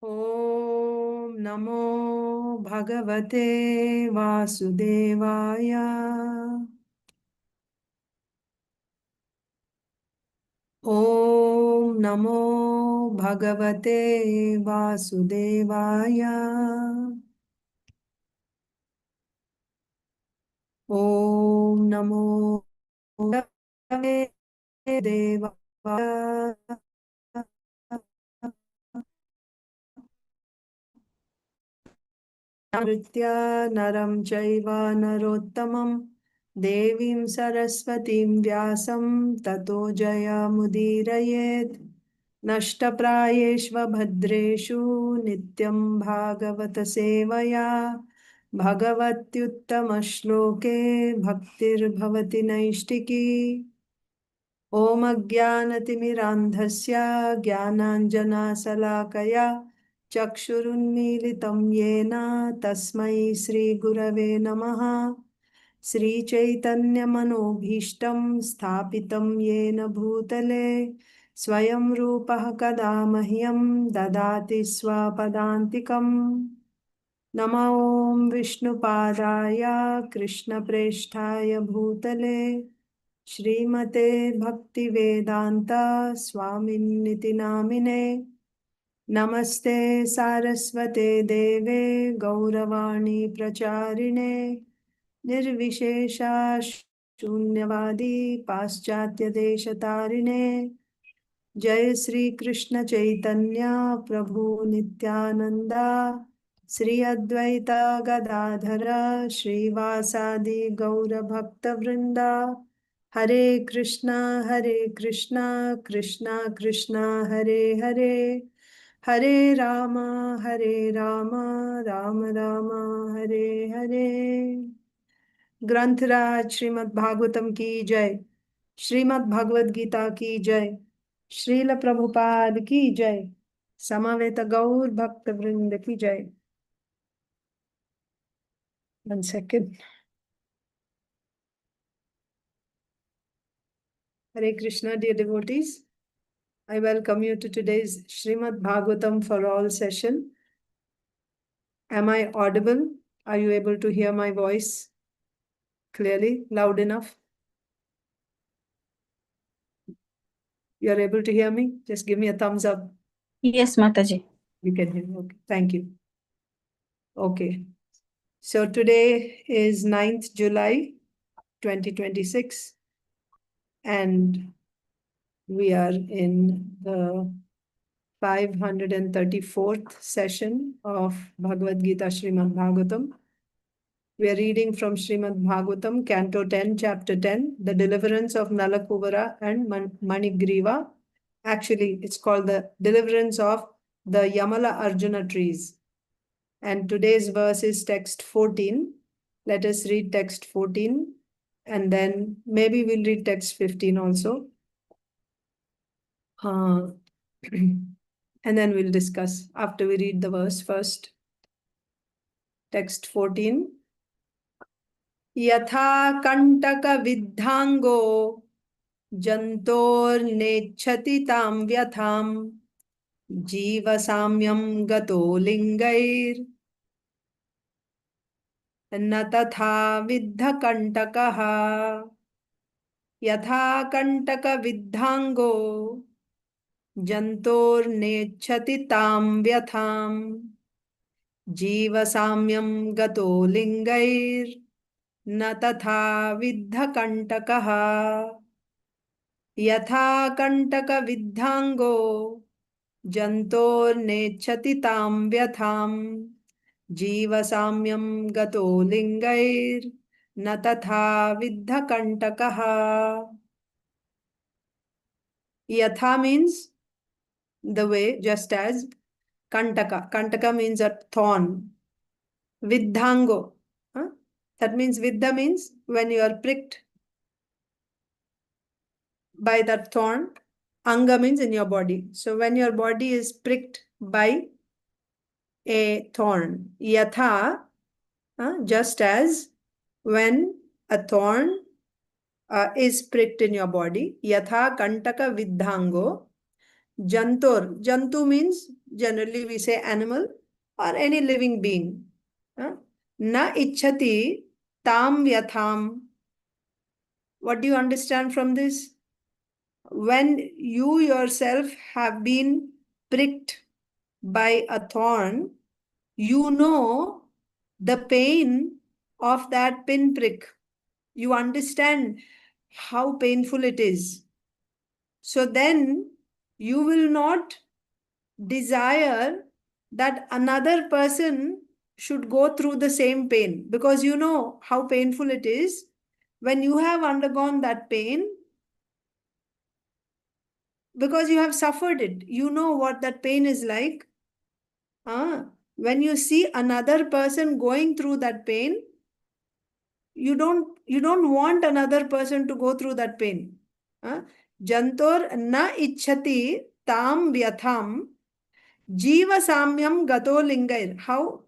ॐ नमो भगवते वासुदेवाय। ॐ नमो भगवते वासुदेवाय। ॐ नमो भगवते देवाय। नमृत्या नरं चैव नरोत्तमं देवीं सरस्वतीं व्यासं ततो जयमुदीरयेत्। नष्टप्रायेष्वभद्रेषु नित्यं भागवत सेवया भगवत्युत्तमश्लोके भक्तिर्भवति नैष्टिकी। ॐ अज्ञानतिमिरान्धस्य ज्ञानाञ्जनाशलाकया चक्षुरुन्मीलितं येन तस्मै श्रीगुरवे नमः। श्रीचैतन्यमनोभीष्टं स्थापितं येन भूतले स्वयं रूपः कदा मह्यं ददाति स्वपदान्तिकम्। नमो ॐ विष्णुपादाय कृष्णप्रेष्ठाय भूतले श्रीमते भक्तिवेदान्ता स्वामिन्निति नामिने। नमस्ते सारस्वते देवे गौरवाणी प्रचारिणे निर्विशेषा शून्यवादी पाश्चात्यदेशतारिणे। जय श्री कृष्ण चैतन्य प्रभु नित्यानंदा श्री अद्वैत गदाधर श्रीवासादि गौरभक्तवृंदा। हरे कृष्णा कृष्णा कृष्णा हरे हरे, हरे राम राम राम हरे हरे। ग्रंथराज श्रीमद् भागवतम की जय, श्रीमद् भगवद गीता की जय, श्रील प्रभुपाद की जय, समवेत गौर भक्त वृंद की जय। 1 second. Hare Krishna, dear devotees. I welcome you to today's Srimad Bhagavatam for All session. Am I audible? Are you able to hear my voice clearly, loud enough? You are able to hear me? Just give me a thumbs up. Yes, Mataji. You can hear me. Okay, thank you. Okay. So today is 9th July 2026, and we are in the 534th session of Bhagavad Gita Srimad Bhagavatam. We are reading from Srimad Bhagavatam, Canto 10, Chapter 10, the Deliverance of Nalakuvara and Manigriva. Actually, it's called the Deliverance of the Yamala-arjuna trees. And today's verse is text 14. Let us read text 14, and then maybe we'll read text 15 also. And then we'll discuss after we read the verse first. Text 14. Yathā kaṇṭaka-viddhāṅgo jantor necchati tam vyathām jīva-sāmyaṁ gato liṅgair na tathāviddha-kaṇṭakaḥ yathā kaṇṭaka-viddhāṅgo jantor necchati tam vyathām jīva-sāmyaṁ gato liṅgair na tathāviddha-kaṇṭakaḥ yathā kaṇṭaka-viddhāṅgo jantor necchati tam vyathām jīva-sāmyaṁ gato liṅgair na tathāviddha-kaṇṭakaḥ. Yathā means the way, just as. Kaṇṭaka. Kaṇṭaka means a thorn. Viddhāṅgo. That means Viddha means when you are pricked by that thorn. Anga means in your body. So when your body is pricked by a thorn. Yathā, just as when a thorn is pricked in your body. Yathā kaṇṭaka-viddhāṅgo, jantor. Jantu means generally we say animal or any living being. Na ichchati tam vyathām. What do you understand from this? When you yourself have been pricked by a thorn, you know the pain of that pinprick. You understand how painful it is. So then you will not desire that another person should go through the same pain, because you know how painful it is. When you have undergone that pain, because you have suffered it, you know what that pain is like. When you see another person going through that pain, you don't want another person to go through that pain. Jantor na ichchati tam vyathām jīva-sāmyaṁ gato liṅgair. How?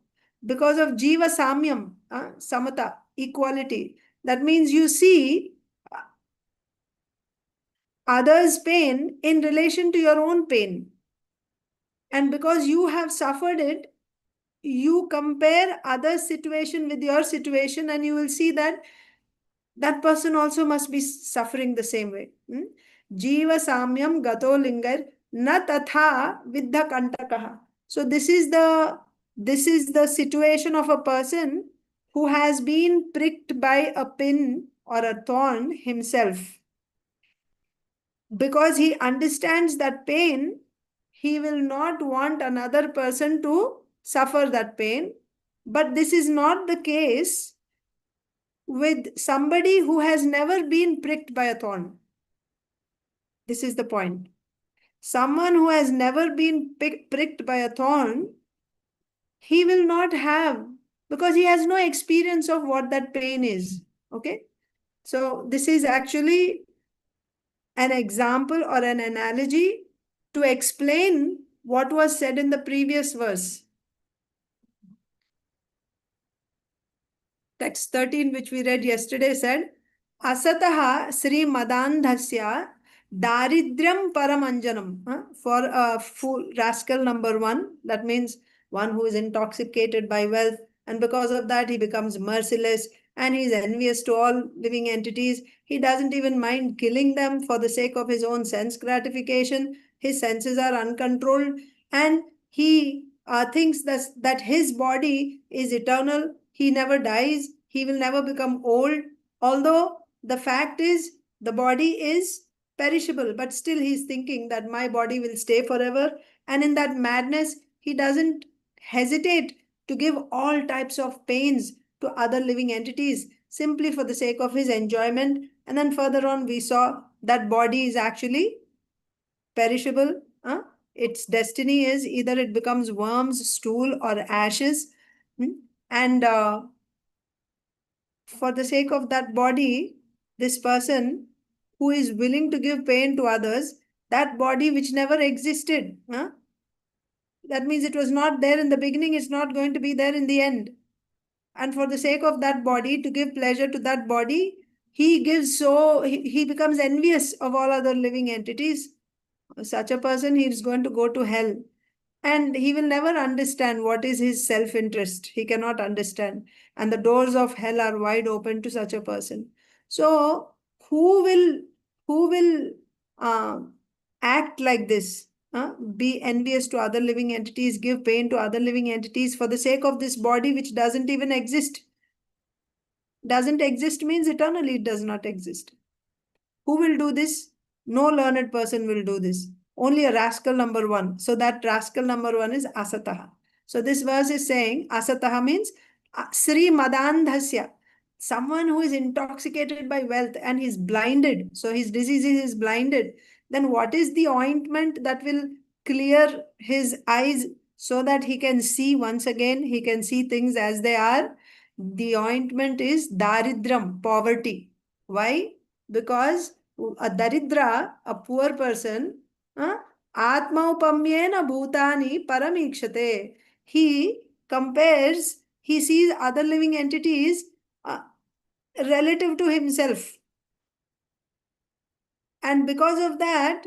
Because of jīva-sāmyaṁ, samata, equality. That means you see others' pain in relation to your own pain. And because you have suffered it, you compare others' situation with your situation, and you will see that that person also must be suffering the same way. Jīva-sāmyaṁ gato liṅgair na tathāviddha-kaṇṭakaḥ. So this is the situation of a person who has been pricked by a pin or a thorn himself. Because he understands that pain, he will not want another person to suffer that pain. But this is not the case with somebody who has never been pricked by a thorn. This is the point. Someone who has never been pricked by a thorn, he will not have, because he has no experience of what that pain is. Okay? So this is actually an example or an analogy to explain what was said in the previous verse. Text 13, which we read yesterday, said, Asataha Sri Madandhasya Daridryam Paramanjanam. For a fool, rascal number 1, that means one who is intoxicated by wealth, and because of that he becomes merciless and he is envious to all living entities. He doesn't even mind killing them for the sake of his own sense gratification. His senses are uncontrolled, and he thinks that his body is eternal. He never dies. He will never become old. Although the fact is the body is perishable, but still he's thinking that my body will stay forever. And in that madness, he doesn't hesitate to give all types of pains to other living entities simply for the sake of his enjoyment. And then further on, we saw that body is actually perishable. Its destiny is either it becomes worms, stool, or ashes. And for the sake of that body, this person who is willing to give pain to others, that body which never existed, that means it was not there in the beginning, it's not going to be there in the end. And for the sake of that body, to give pleasure to that body, he becomes envious of all other living entities. Such a person, he is going to go to hell. And he will never understand what is his self-interest. He cannot understand. And the doors of hell are wide open to such a person. So who will act like this? Be envious to other living entities, give pain to other living entities for the sake of this body which doesn't even exist. Doesn't exist means eternally it does not exist. Who will do this? No learned person will do this. Only a rascal number 1. So that rascal number 1 is asataha. So this verse is saying asataha means Sri Madandhasya. Someone who is intoxicated by wealth and is blinded. So his disease is blinded. Then what is the ointment that will clear his eyes so that he can see once again? He can see things as they are. The ointment is daridram, poverty. Why? Because a daridra, a poor person, atmaupamyena bhutani paramikshate. He compares, he sees other living entities relative to himself. And because of that,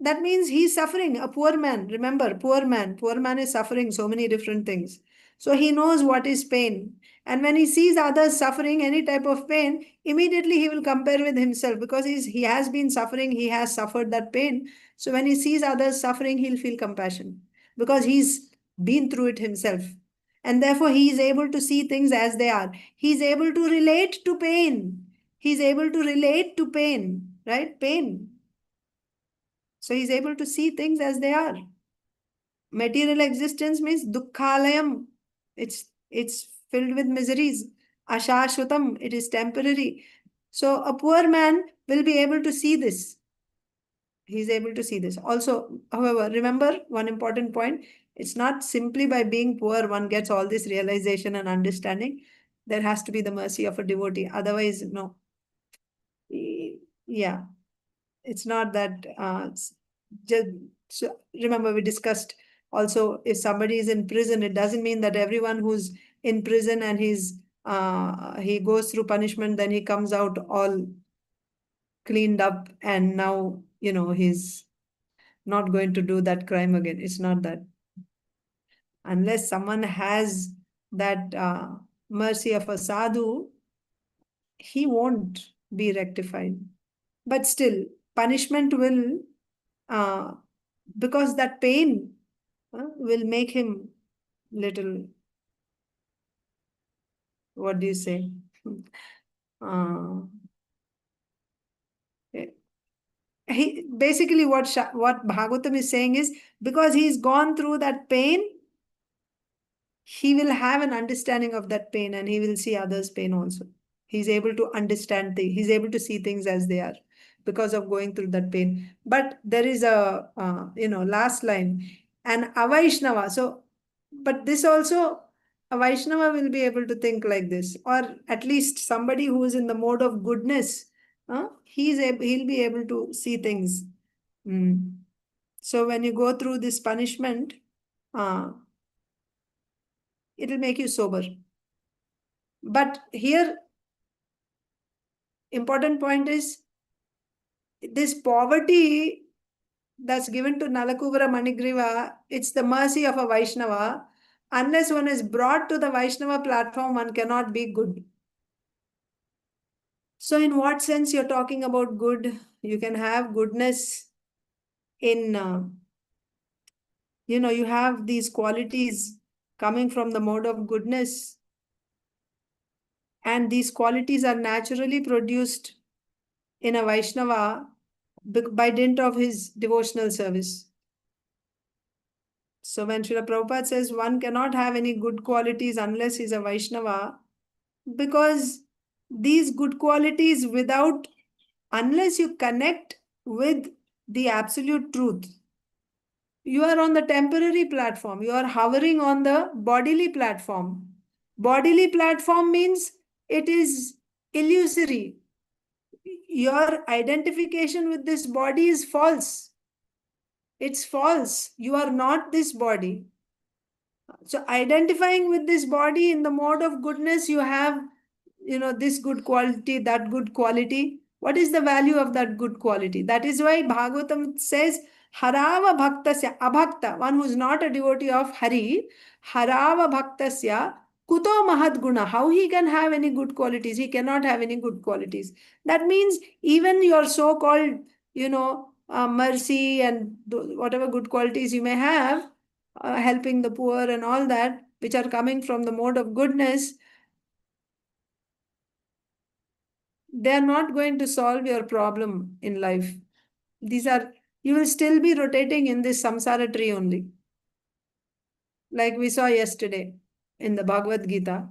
That means he's suffering. A poor man, remember, poor man is suffering so many different things. So he knows what is pain. And when he sees others suffering any type of pain, immediately he will compare with himself because he has been suffering, he has suffered that pain. So when he sees others suffering, he'll feel compassion because he's been through it himself. And therefore, he is able to see things as they are. He's able to relate to pain. He's able to relate to pain, right? Pain. So he's able to see things as they are. Material existence means dukkhalayam. It's filled with miseries. Ashashvatam, it is temporary. So a poor man will be able to see this. He's able to see this. Also, however, remember one important point. It's not simply by being poor one gets all this realization and understanding. There has to be the mercy of a devotee. Otherwise, no. Yeah. It's not that just so remember we discussed also if somebody is in prison, it doesn't mean that everyone who's in prison and he goes through punishment, then he comes out all cleaned up and now he's not going to do that crime again. It's not that. Unless someone has that mercy of a sadhu, he won't be rectified. But still, punishment will because that pain will make him little, what do you say? Uh, he basically what Bhagavatam is saying is because he's gone through that pain, he will have an understanding of that pain and he will see others' pain also. He's able to understand things. He's able to see things as they are because of going through that pain. But there is a, last line, an Avaishnava. So, but this also, a Vaishnava will be able to think like this, or at least somebody who is in the mode of goodness, he'll be able to see things. So when you go through this punishment, it'll make you sober. But here, important point is this poverty that's given to Nalakuvara Manigriva, it's the mercy of a Vaishnava. Unless one is brought to the Vaishnava platform, one cannot be good. So in what sense you're talking about good? You can have goodness in, you have these qualities coming from the mode of goodness. And these qualities are naturally produced in a Vaishnava by dint of his devotional service. So when Srila Prabhupada says one cannot have any good qualities unless he's a Vaishnava, because these good qualities unless you connect with the absolute truth, you are on the temporary platform, you are hovering on the bodily platform. Bodily platform means it is illusory. Your identification with this body is false. It's false. You are not this body. So identifying with this body in the mode of goodness, you have, this good quality, that good quality. What is the value of that good quality? That is why Bhagavatam says, Harava bhaktasya, abhakta, one who is not a devotee of Hari, Harava bhaktasya, kuto mahad guna. How he can have any good qualities? He cannot have any good qualities. That means even your so-called, mercy and whatever good qualities you may have, helping the poor and all that, which are coming from the mode of goodness, they are not going to solve your problem in life. You will still be rotating in this samsara tree only. Like we saw yesterday in the Bhagavad Gita.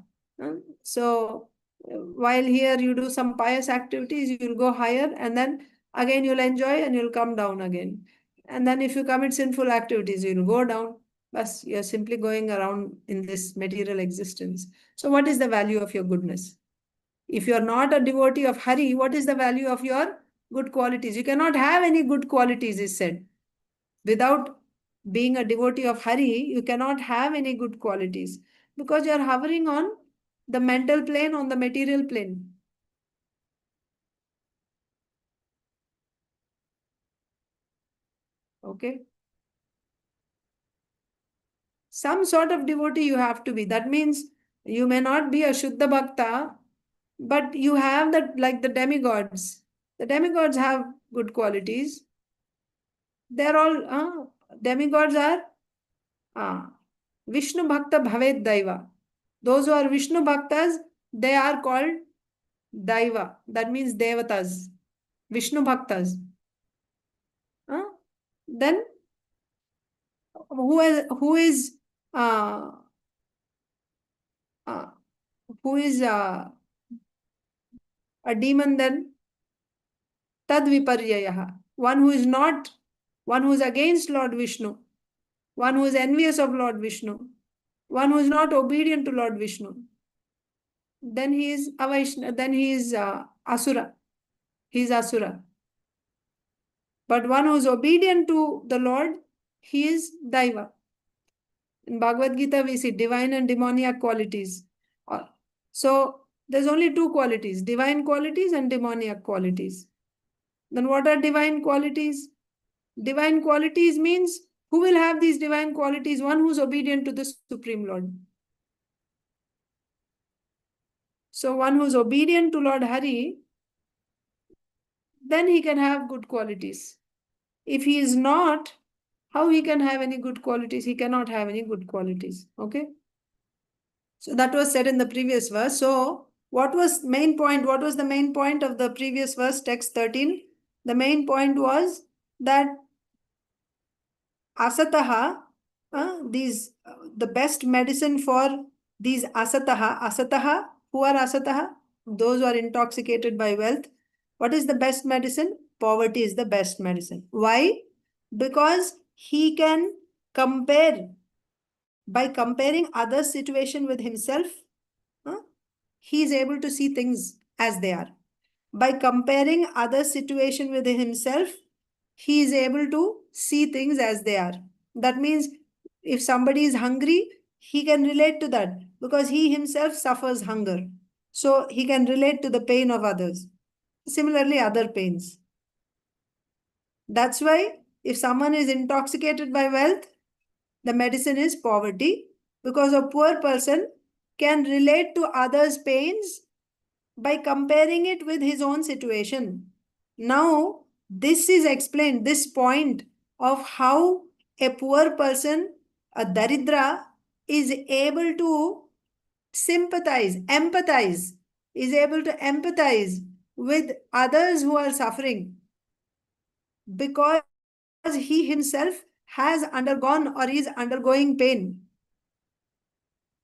So while here you do some pious activities, you will go higher and then again you'll enjoy and you'll come down again. And then if you commit sinful activities, you'll go down. But you're simply going around in this material existence. So what is the value of your goodness? If you're not a devotee of Hari, what is the value of your good qualities? You cannot have any good qualities, is said. Without being a devotee of Hari, you cannot have any good qualities because you're hovering on the mental plane, on the material plane. Okay. Some sort of devotee you have to be. That means you may not be a Shuddha Bhakta, but you have that, like the demigods. The demigods have good qualities. They're all, demigods are Vishnu Bhakta Bhavet Daiva. Those who are Vishnu Bhaktas, they are called Daiva. That means Devatas. Vishnu Bhaktas. Then who is uh, uh, who is a demon then? Tad viparyayah. One who is against Lord Vishnu, one who is envious of Lord Vishnu, one who is not obedient to Lord Vishnu. Then he is Avaishna, then he is Asura. He is Asura. But one who is obedient to the Lord, he is Daiva. In Bhagavad Gita, we see divine and demoniac qualities. So there's only two qualities, divine qualities and demoniac qualities. Then what are divine qualities? Divine qualities means who will have these divine qualities? One who's obedient to the Supreme Lord. So one who's obedient to Lord Hari, then he can have good qualities. If he is not, how he can have any good qualities? He cannot have any good qualities. Okay. So that was said in the previous verse. So what was main point? What was the main point of the previous verse, text 13? The main point was that asataha, the best medicine for these asataha, who are asataha? Those who are intoxicated by wealth. What is the best medicine? Poverty is the best medicine. Why? Because he can compare, by comparing other situation with himself, he is able to see things as they are. By comparing other situation with himself, he is able to see things as they are. That means if somebody is hungry, he can relate to that because he himself suffers hunger. So he can relate to the pain of others. Similarly, other pains. That's why if someone is intoxicated by wealth, the medicine is poverty, because a poor person can relate to others' pains by comparing it with his own situation. Now, this is explained, this point of how a poor person, a daridra, is able to sympathize, empathize, is able to empathize with others who are suffering because he himself has undergone or is undergoing pain.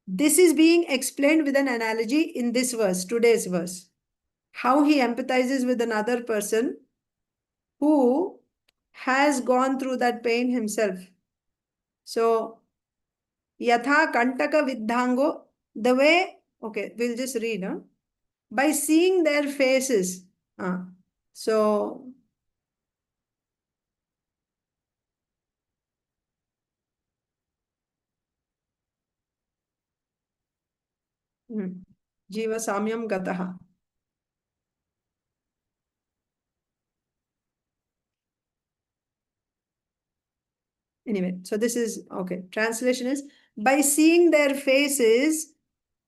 This is being explained with an analogy in this verse, today's verse. How he empathizes with another person who has gone through that pain himself. So, yathā kaṇṭaka-viddhāṅgo, the way, okay, we'll just read. By seeing their faces. So, jīva-sāmyaṁ gatah. Anyway, so this is, okay, translation is, by seeing their faces,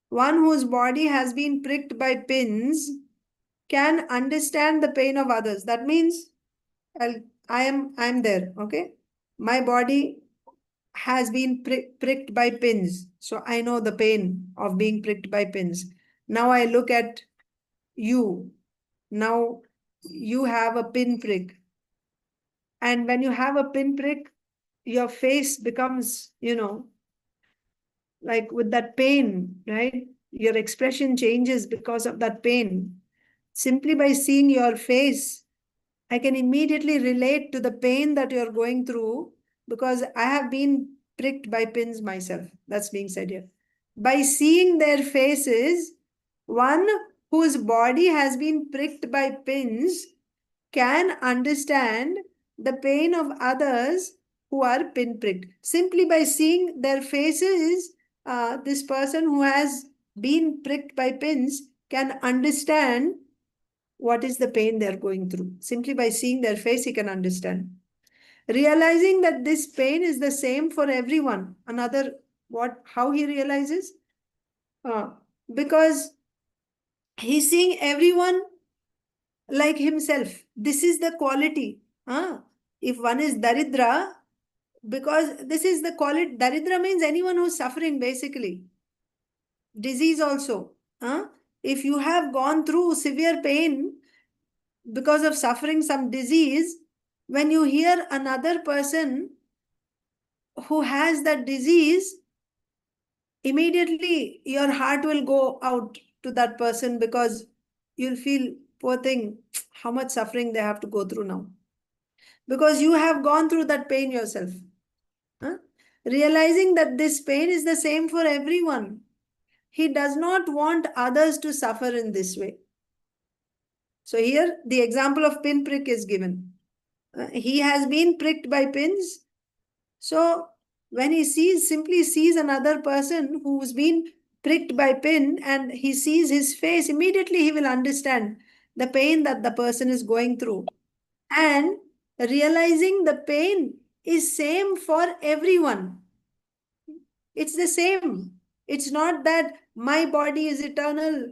one whose body has been pricked by pins can understand the pain of others. That means I'm there, okay? My body has been pricked by pins. So I know the pain of being pricked by pins. Now I look at you. Now you have a pinprick. And when you have a pinprick, your face becomes, like with that pain, right? Your expression changes because of that pain. Simply by seeing your face, I can immediately relate to the pain that you're going through because I have been pricked by pins myself. That's being said here. By seeing their faces, one whose body has been pricked by pins can understand the pain of others who are pinpricked. Simply by seeing their faces, this person who has been pricked by pins can understand what is the pain they're going through. Simply by seeing their face, he can understand. Realizing that this pain is the same for everyone. How he realizes? Because he's seeing everyone like himself. This is the quality. If one is Daridra, because this is the quality, Daridra means anyone who's suffering basically. Disease also. If you have gone through severe pain because of suffering some disease, when you hear another person who has that disease, immediately your heart will go out to that person because you'll feel, poor thing, how much suffering they have to go through now. Because you have gone through that pain yourself. Realizing that this pain is the same for everyone. He does not want others to suffer in this way. So here the example of pinprick is given. He has been pricked by pins. So when he simply sees another person who's been pricked by pin and he sees his face, immediately he will understand the pain that the person is going through. And realizing the pain is same for everyone. It's the same. It's not that my body is eternal,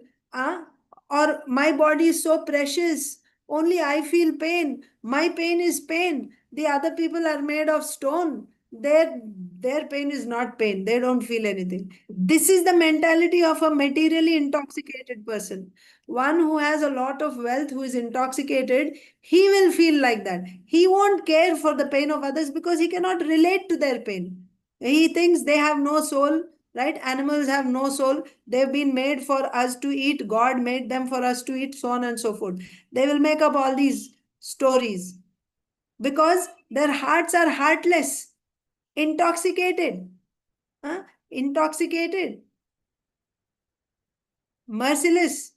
or my body is so precious. Only I feel pain. My pain is pain. The other people are made of stone. Their pain is not pain. They don't feel anything. This is the mentality of a materially intoxicated person. One who has a lot of wealth, who is intoxicated, he will feel like that. He won't care for the pain of others because he cannot relate to their pain. He thinks they have no soul, right? Animals have no soul. They've been made for us to eat. God made them for us to eat, so on and so forth. They will make up all these stories because their hearts are heartless, intoxicated, intoxicated, merciless.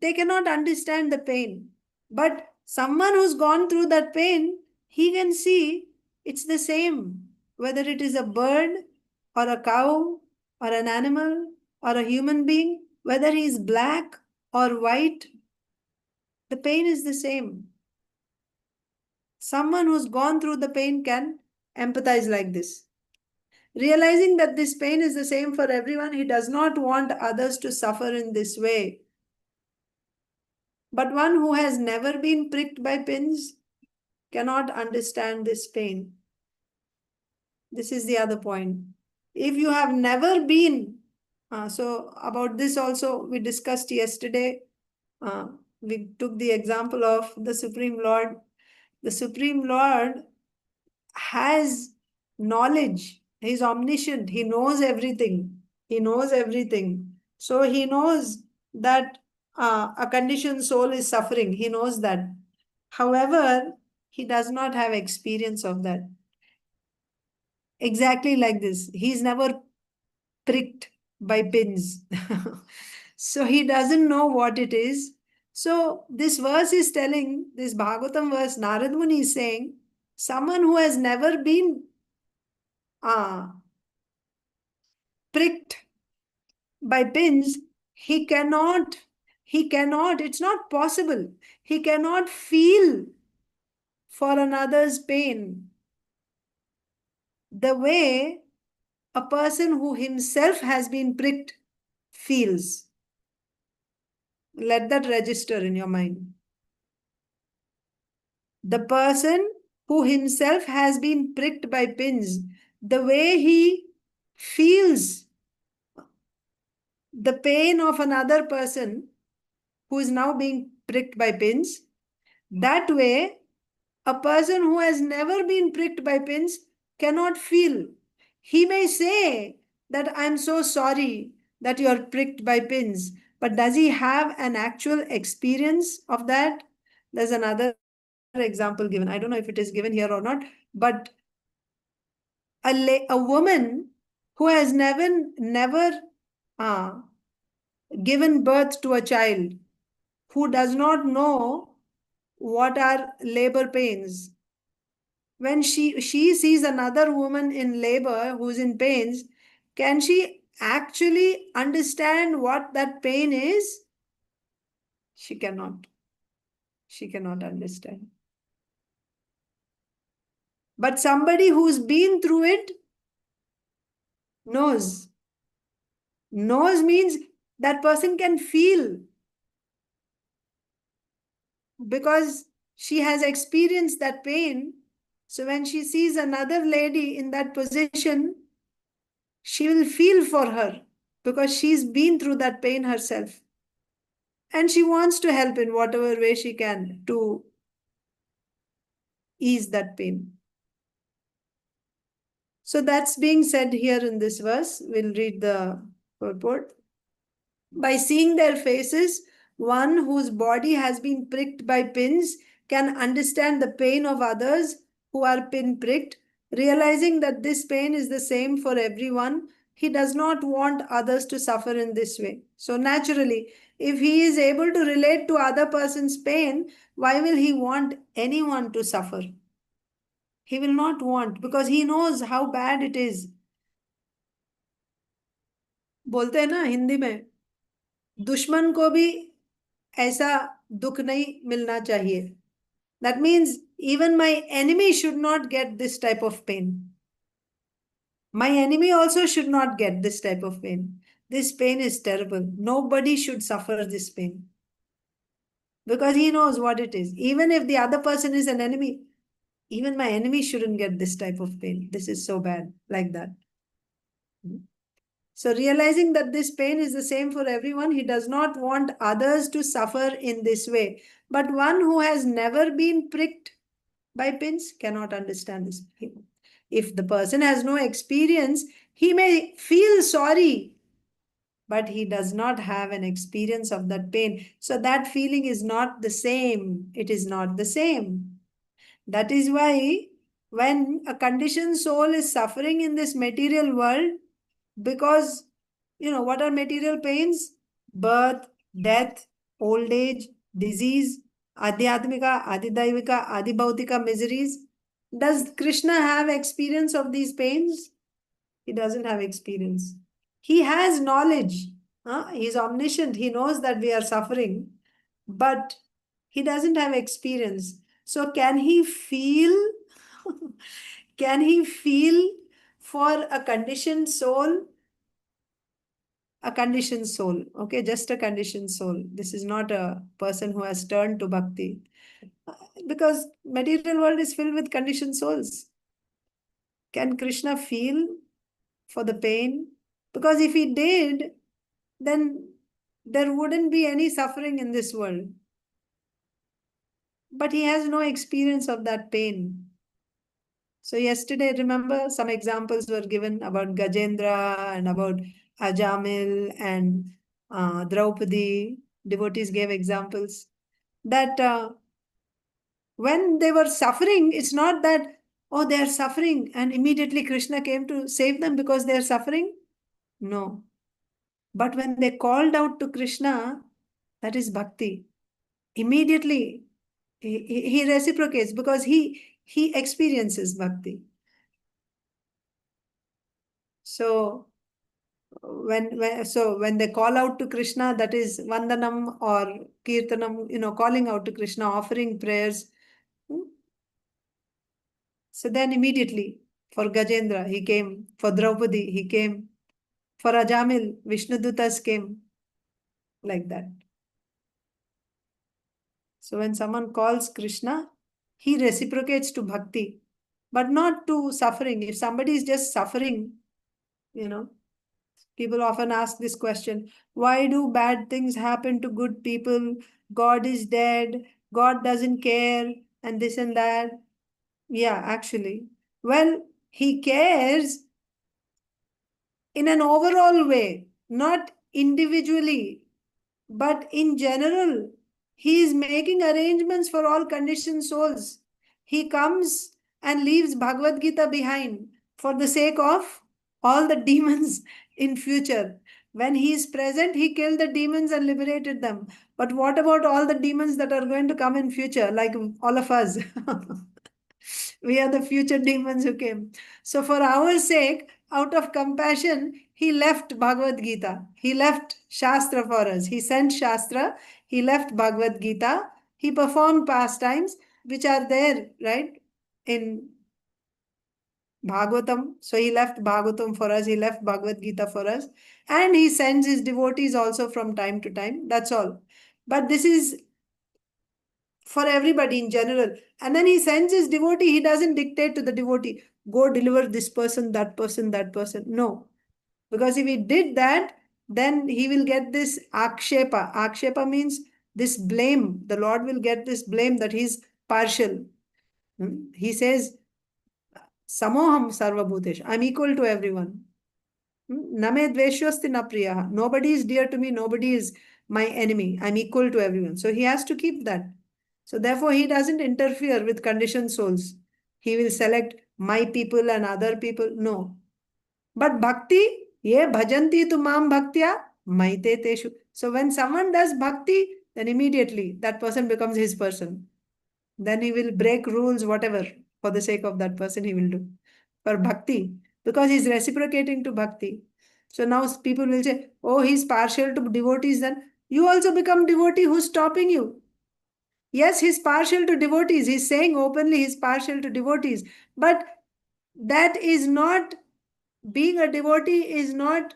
They cannot understand the pain. But someone who's gone through that pain, he can see it's the same, whether it is a bird or a cow or an animal or a human being, whether he is black or white, the pain is the same. Someone who's gone through the pain can empathize like this. Realizing that this pain is the same for everyone, he does not want others to suffer in this way. But one who has never been pricked by pins cannot understand this pain. This is the other point. If you have never been, so about this also we discussed yesterday. We took the example of the Supreme Lord. The Supreme Lord has knowledge. He's omniscient. He knows everything. He knows everything. So he knows that a conditioned soul is suffering. He knows that. However, he does not have experience of that. Exactly like this. He's never pricked by pins. So he doesn't know what it is. So this verse is telling, this Bhagavatam verse, Narada Muni is saying, someone who has never been pricked by pins, it's not possible. He cannot feel for another's pain the way a person who himself has been pricked feels. Let that register in your mind. The person who himself has been pricked by pins, the way he feels the pain of another person who is now being pricked by pins, that way a person who has never been pricked by pins cannot feel. He may say that I'm so sorry that you're pricked by pins, but does he have an actual experience of that? There's another example given. I don't know if it is given here or not, but a woman who has never given birth to a child, who does not know what are labor pains, when she sees another woman in labor who's in pains, can she actually understand what that pain is? She cannot. She cannot understand. But somebody who's been through it knows. Knows means that person can feel, because she has experienced that pain. So when she sees another lady in that position, she will feel for her because she's been through that pain herself. And she wants to help in whatever way she can to ease that pain. So that's being said here in this verse. We'll read the purport. By seeing their faces, one whose body has been pricked by pins can understand the pain of others who are pin-pricked. Realizing that this pain is the same for everyone, he does not want others to suffer in this way. So naturally, if he is able to relate to other person's pain, why will he want anyone to suffer? He will not want, because he knows how bad it is. बोलते हैं ना हिंदी में, दुश्मन को भी ऐसा दुख नहीं मिलना चाहिए. That means even my enemy should not get this type of pain. My enemy also should not get this type of pain. This pain is terrible. Nobody should suffer this pain. Because he knows what it is. Even if the other person is an enemy, even my enemy shouldn't get this type of pain. This is so bad, like that. So realizing that this pain is the same for everyone, he does not want others to suffer in this way. But one who has never been pricked by pins cannot understand this pain. If the person has no experience, he may feel sorry, but he does not have an experience of that pain. So that feeling is not the same. It is not the same. That is why when a conditioned soul is suffering in this material world, because, what are material pains? Birth, death, old age, disease, adhyatmika, adidaivika, adibhautika miseries. Does Krishna have experience of these pains? He doesn't have experience. He has knowledge. He's omniscient. He knows that we are suffering, but he doesn't have experience. So can he feel? Can he feel for a conditioned soul? A conditioned soul, okay, just a conditioned soul. This is not a person who has turned to bhakti, because material world is filled with conditioned souls. Can Krishna feel for the pain? Because if he did, then there wouldn't be any suffering in this world. But he has no experience of that pain. So yesterday, remember, some examples were given about Gajendra and about Ajamil and Draupadi. Devotees gave examples that when they were suffering, it's not that, oh, they are suffering and immediately Krishna came to save them because they are suffering. No. But when they called out to Krishna, that is bhakti. Immediately, he reciprocates because he experiences bhakti. So when they call out to Krishna, that is vandanam or kirtanam, calling out to Krishna, offering prayers. So then immediately, for Gajendra, he came. For Draupadi, he came. For Ajamil, Vishnudutas came. Like that. So when someone calls Krishna, he reciprocates to bhakti, but not to suffering. If somebody is just suffering, people often ask this question, why do bad things happen to good people? God is dead, God doesn't care, and this and that. Yeah, actually. Well, he cares in an overall way, not individually, but in general. He is making arrangements for all conditioned souls. He comes and leaves Bhagavad Gita behind for the sake of all the demons in future. When he is present, he killed the demons and liberated them. But what about all the demons that are going to come in future, like all of us? We are the future demons who came. So for our sake, out of compassion, he left Bhagavad Gita. He left Shastra for us. He sent Shastra. He left Bhagavad Gita. He performed pastimes which are there, right, in Bhagavatam. So he left Bhagavatam for us, he left Bhagavad Gita for us, and he sends his devotees also from time to time. That's all. But this is for everybody in general. And then he sends his devotee, he doesn't dictate to the devotee, go deliver this person, that person, that person. No. Because if he did that, then he will get this akshepa. Akshepa means this blame. The Lord will get this blame that he's partial. He says, Samoham sarvabhutesh. I'm equal to everyone. Name dveshyosti na priyaha. Nobody is dear to me. Nobody is my enemy. I'm equal to everyone. So he has to keep that. So therefore, he doesn't interfere with conditioned souls. He will select my people and other people. No. But bhakti, ye bhajanti tu mam bhaktya maite teshu. So when someone does bhakti, then immediately that person becomes his person. Then he will break rules, whatever, for the sake of that person he will do. For bhakti, because he's reciprocating to bhakti. So now people will say, oh, he's partial to devotees, then you also become devotee. Who's stopping you? Yes, he's partial to devotees. He's saying openly he's partial to devotees. But that is not, being a devotee is not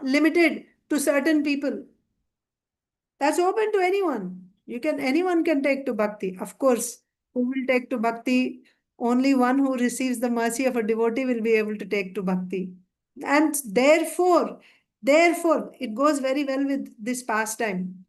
limited to certain people. That's open to anyone. Anyone can take to bhakti. Of course, who will take to bhakti? Only one who receives the mercy of a devotee will be able to take to bhakti. And therefore, it goes very well with this pastime.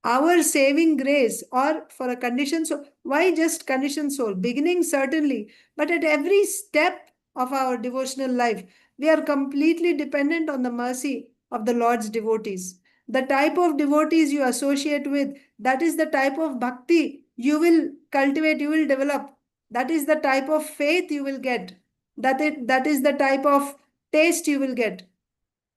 Our saving grace, or for a conditioned soul, why just conditioned soul? Beginning certainly, but at every step of our devotional life, we are completely dependent on the mercy of the Lord's devotees. The type of devotees you associate with, that is the type of bhakti you will cultivate, you will develop. That is the type of faith you will get. That is the type of taste you will get.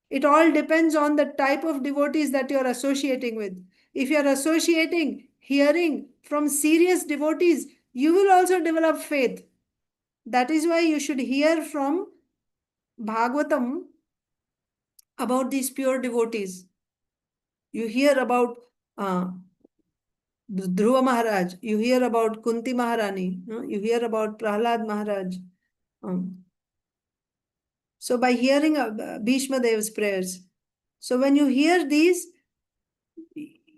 It all depends on the type of devotees that you're associating with. If you're associating, hearing from serious devotees, you will also develop faith. That is why you should hear from Bhagavatam about these pure devotees. You hear about Dhruva Maharaj, you hear about Kunti Maharani, you hear about Prahlad Maharaj. So by hearing Bhishma Dev's prayers, so when you hear these,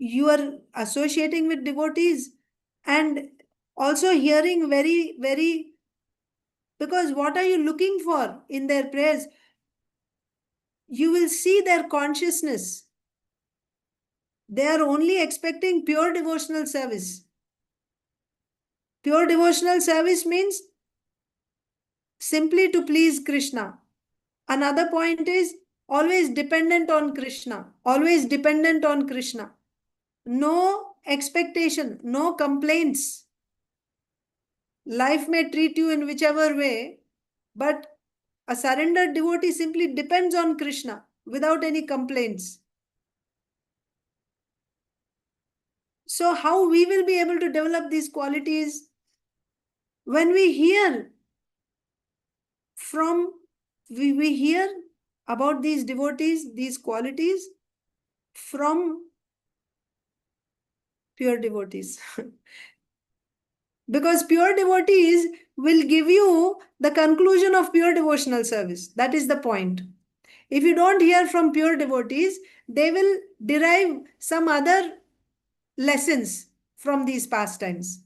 you are associating with devotees and also hearing very, very, because what are you looking for in their prayers? You will see their consciousness. They are only expecting pure devotional service. Pure devotional service means simply to please Krishna. Another point is always dependent on Krishna. Always dependent on Krishna. No expectation, no complaints. Life may treat you in whichever way, but a surrendered devotee simply depends on Krishna without any complaints. So how we will be able to develop these qualities? When we hear we hear about these devotees, these qualities from pure devotees. Because pure devotees will give you the conclusion of pure devotional service. That is the point. If you don't hear from pure devotees, they will derive some other lessons from these pastimes.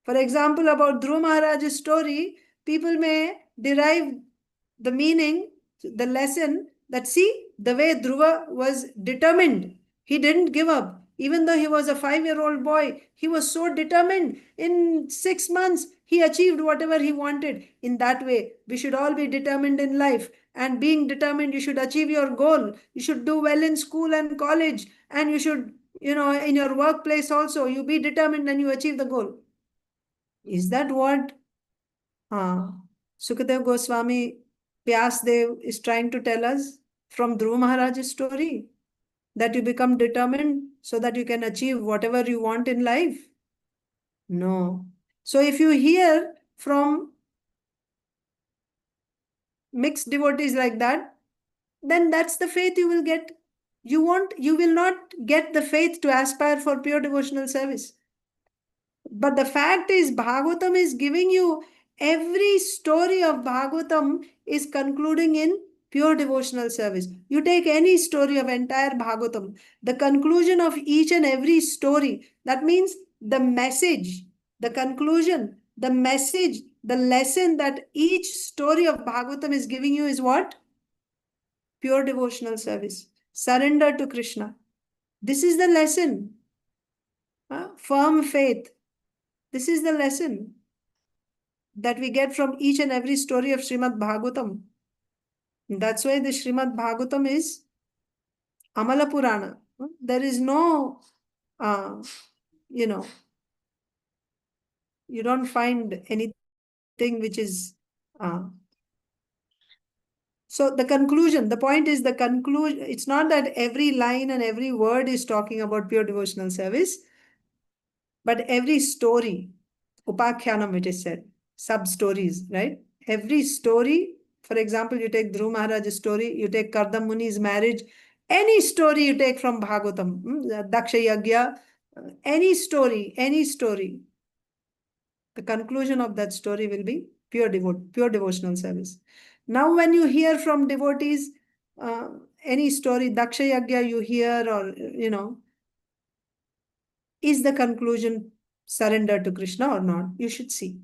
For example, about Dhruva Maharaj's story, people may derive the meaning, the lesson that see, the way Dhruva was determined, he didn't give up. Even though he was a 5-year-old boy, he was so determined. In 6 months, he achieved whatever he wanted. In that way, we should all be determined in life. And being determined, you should achieve your goal. You should do well in school and college. And you should, in your workplace also, you be determined and you achieve the goal. Is that what Sukadev Goswami Vyasdev is trying to tell us from Dhruva Maharaj's story? That you become determined so that you can achieve whatever you want in life? No. So if you hear from mixed devotees like that, then that's the faith you will get. You will not get the faith to aspire for pure devotional service. But the fact is, Bhagavatam is giving you Every story of Bhagavatam is concluding in pure devotional service. You take any story of entire Bhagavatam, the conclusion of each and every story, that means the message, the conclusion, the message, the lesson that each story of Bhagavatam is giving you is what? Pure devotional service. Surrender to Krishna. This is the lesson. Firm faith. This is the lesson that we get from each and every story of Srimad Bhagavatam. That's why the Srimad Bhagavatam is Amala Purana. There is no, you don't find anything which is. So the conclusion, the point is the conclusion. It's not that every line and every word is talking about pure devotional service, but every story, Upakhyanam, it is said, sub-stories, right? Every story, for example, you take Dhruv Maharaj's story, you take Narada Muni's marriage, any story you take from Bhagavatam, Daksha Yagya, any story, the conclusion of that story will be pure devotional service. Now, when you hear from devotees, any story, Daksha Yagya you hear, or, is the conclusion surrender to Krishna or not? You should see.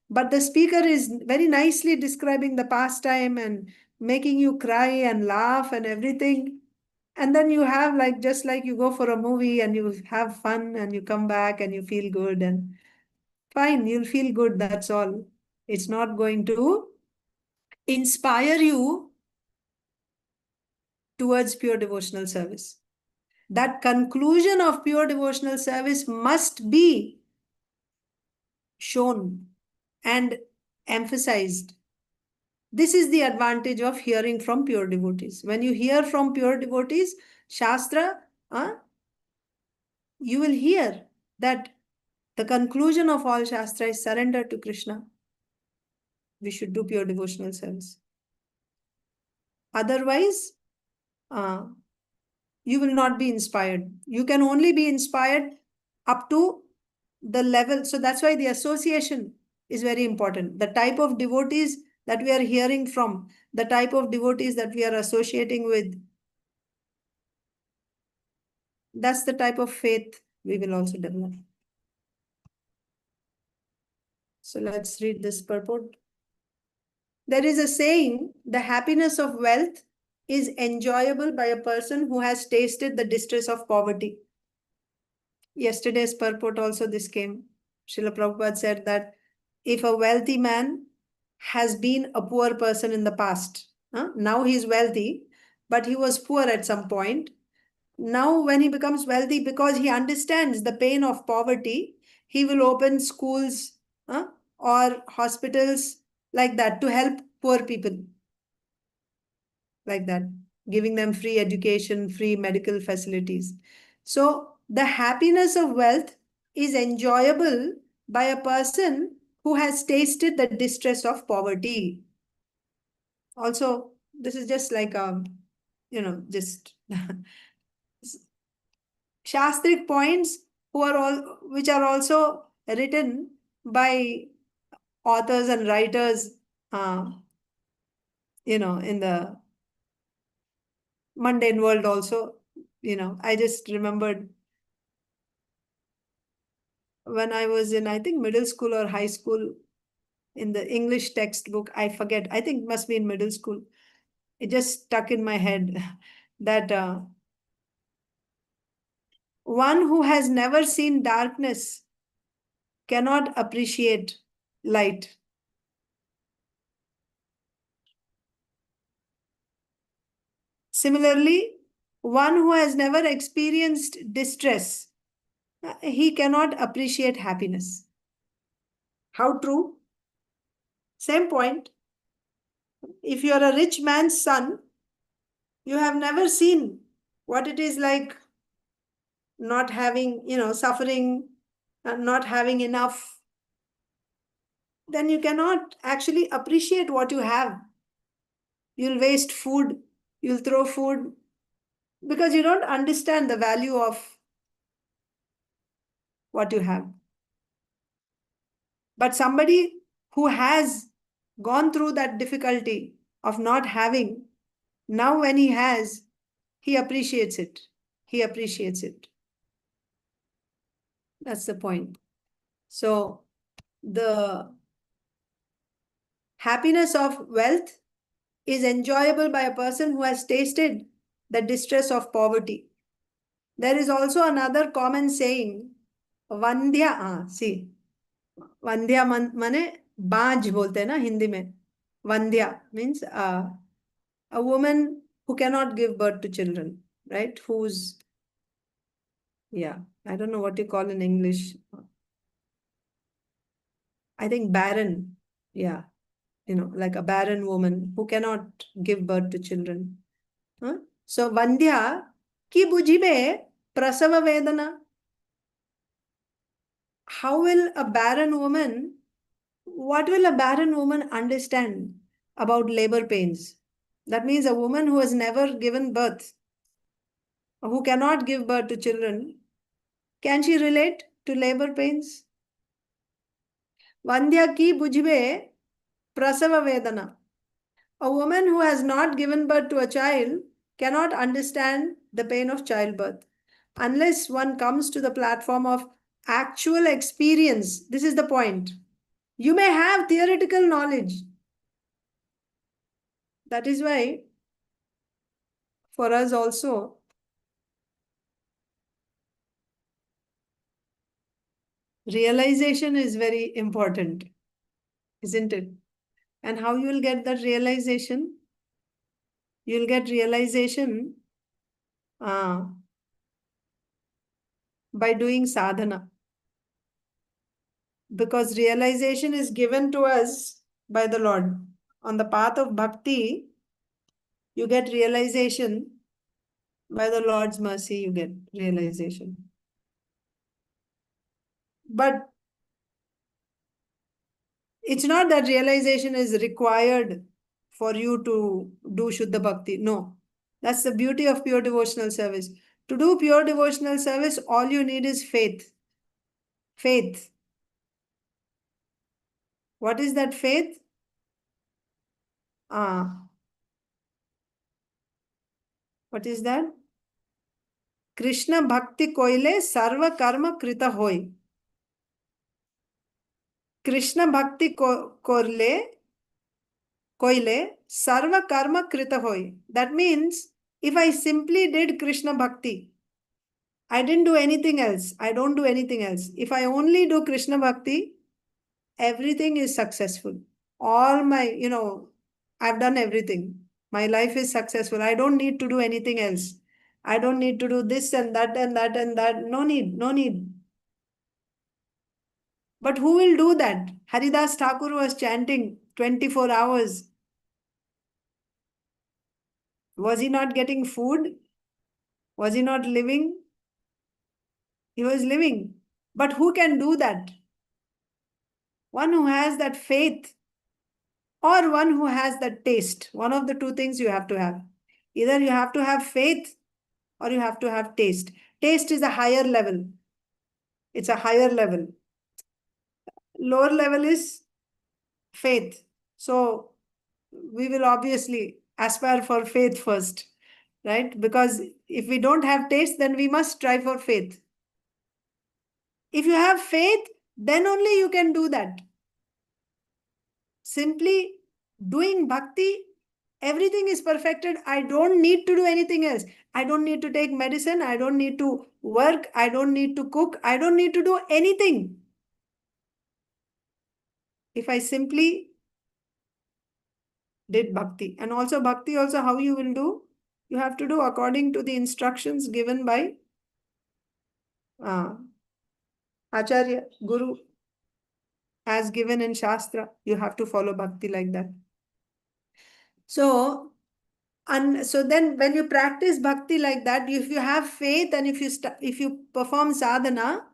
But the speaker is very nicely describing the pastime and making you cry and laugh and everything. And then you have just like you go for a movie and you have fun and you come back and you feel good and fine, you'll feel good, that's all. It's not going to inspire you towards pure devotional service. That conclusion of pure devotional service must be shown and emphasized. This is the advantage of hearing from pure devotees. When you hear from pure devotees, Shastra, you will hear that the conclusion of all Shastra is surrender to Krishna. We should do pure devotional service. Otherwise, you will not be inspired. You can only be inspired up to the level. So that's why the association is very important. The type of devotees that we are hearing from, the type of devotees that we are associating with, that's the type of faith we will also develop. So let's read this purport. There is a saying, the happiness of wealth is enjoyable by a person who has tasted the distress of poverty. Yesterday's purport also this came. Srila Prabhupada said that if a wealthy man has been a poor person in the past, now he is wealthy, but he was poor at some point. Now when he becomes wealthy, because he understands the pain of poverty, he will open schools or hospitals like that to help poor people. Like that, giving them free education, free medical facilities. So the happiness of wealth is enjoyable by a person who has tasted the distress of poverty. Also, this is just like, just Shastric points which are also written by authors and writers, in the mundane world also. I just remembered when I was in, I think, middle school or high school, in the English textbook, I forget, I think it must be in middle school. It just stuck in my head that one who has never seen darkness cannot appreciate light. Similarly, one who has never experienced distress, he cannot appreciate happiness. How true? Same point. If you are a rich man's son, you have never seen what it is like not having, suffering, not having enough. Then you cannot actually appreciate what you have. You'll waste food, you'll throw food, because you don't understand the value of what you have. But somebody who has gone through that difficulty of not having, now when he has, he appreciates it. He appreciates it. That's the point. So the happiness of wealth is enjoyable by a person who has tasted the distress of poverty. There is also another common saying, Vandhya, see, Vandhya mane baaj bolte hai na Hindi mein. Vandhya means a woman who cannot give birth to children, right? Who's, yeah, I don't know what you call in English. I think barren, yeah, like a barren woman who cannot give birth to children. Huh? So, Vandhya ki bujibe prasava vedana. How will a barren woman, what will a barren woman understand about labor pains? That means a woman who has never given birth, or who cannot give birth to children, can she relate to labor pains? Vandhya ki bujibe prasava vedana. A woman who has not given birth to a child cannot understand the pain of childbirth unless one comes to the platform of actual experience. This is the point. You may have theoretical knowledge. That is why for us also, realization is very important, isn't it? And how you will get that realization? You'll get realization by doing sadhana. Because realization is given to us by the Lord. On the path of bhakti, you get realization. By the Lord's mercy, you get realization. But it's not that realization is required for you to do Shuddha Bhakti. No. That's the beauty of pure devotional service. To do pure devotional service, all you need is faith. Faith. What is that faith? What is that? Krishna Bhakti koile sarva karma krita hoy. Krishna Bhakti koile sarva karma krita hoy. That means if I simply did Krishna Bhakti, I didn't do anything else. I don't do anything else. If I only do Krishna Bhakti, everything is successful. All my, I've done everything. My life is successful. I don't need to do anything else. I don't need to do this and that and that and that. No need, no need. But who will do that? Haridas Thakur was chanting 24 hours. Was he not getting food? Was he not living? He was living. But who can do that? One who has that faith or one who has that taste. One of the two things you have to have. Either you have to have faith or you have to have taste. Taste is a higher level. It's a higher level. Lower level is faith. So we will obviously aspire for faith first, right? Because if we don't have taste, then we must try for faith. If you have faith, then only you can do that. Simply doing bhakti, everything is perfected. I don't need to do anything else. I don't need to take medicine. I don't need to work. I don't need to cook. I don't need to do anything. If I simply did bhakti. And also bhakti, also how you will do? You have to do according to the instructions given by Acharya, Guru, as given in Shastra. You have to follow bhakti like that. So then when you practice bhakti like that, if you have faith and if you perform sadhana,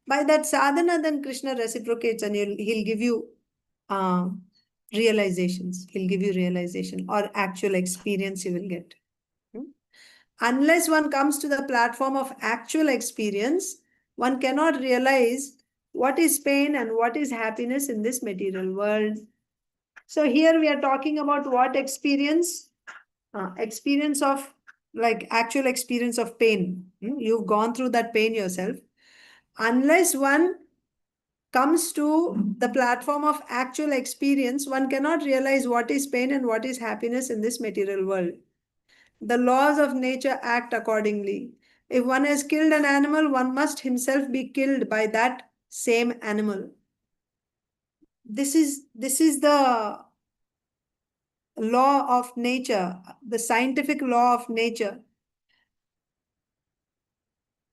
by that sadhana, then Krishna reciprocates and he'll give you realizations. He'll give you realization or actual experience you will get. Unless one comes to the platform of actual experience, one cannot realize what is pain and what is happiness in this material world. So here we are talking about what experience? Experience of, like, actual experience of pain. You've gone through that pain yourself. Unless one comes to the platform of actual experience, one cannot realize what is pain and what is happiness in this material world. The laws of nature act accordingly. If one has killed an animal, one must himself be killed by that same animal. This is the law of nature, the scientific law of nature.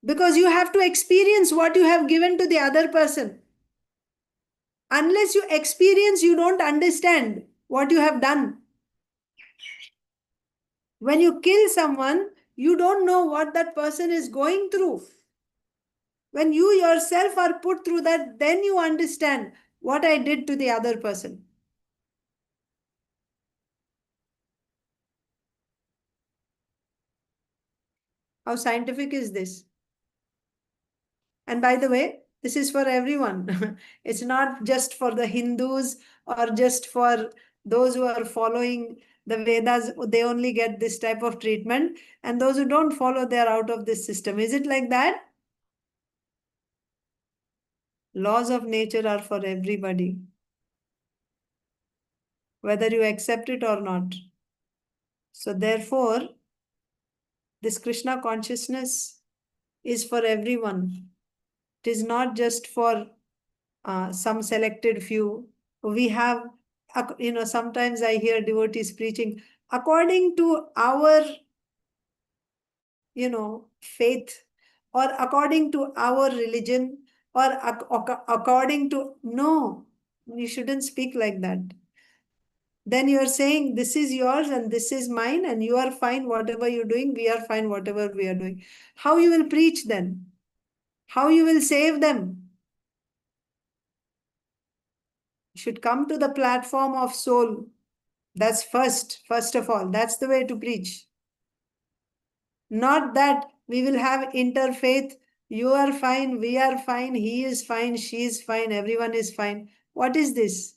Because you have to experience what you have given to the other person. Unless you experience, you don't understand what you have done. When you kill someone, you don't know what that person is going through. When you yourself are put through that, then you understand what I did to the other person. How scientific is this? And by the way, this is for everyone. It's not just for the Hindus or just for those who are following the Vedas. They only get this type of treatment. And those who don't follow, they are out of this system. Is it like that? Laws of nature are for everybody, whether you accept it or not. So therefore, this Krishna consciousness is for everyone. It is not just for some selected few. We have, sometimes I hear devotees preaching, according to our, faith, or according to our religion, or according to, no, you shouldn't speak like that. Then you are saying this is yours and this is mine, and you are fine whatever you're doing, we are fine whatever we are doing. How you will preach then? How you will save them? You should come to the platform of soul. That's first of all. That's the way to preach. Not that we will have interfaith. You are fine, we are fine, he is fine, she is fine, everyone is fine. What is this?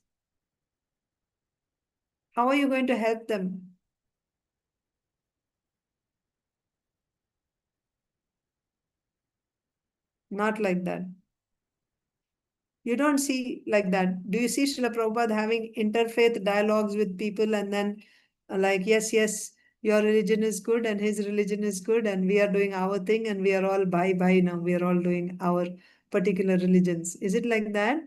How are you going to help them? Not like that. You don't see like that. Do you see Srila Prabhupada having interfaith dialogues with people and then like, yes, your religion is good and his religion is good and we are doing our thing and we are all bye now. We are all doing our particular religions. Is it like that?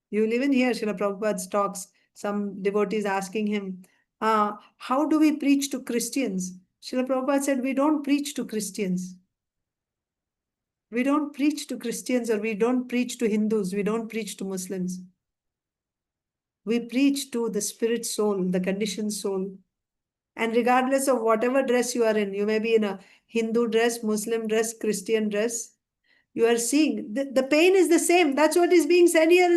You will even hear Srila Prabhupada's talks, some devotees asking him, how do we preach to Christians? Srila Prabhupada said, we don't preach to Christians. We don't preach to Christians, or we don't preach to Hindus. We don't preach to Muslims. We preach to the spirit soul, the conditioned soul. And regardless of whatever dress you are in, you may be in a Hindu dress, Muslim dress, Christian dress, you are seeing the pain is the same. That's what is being said here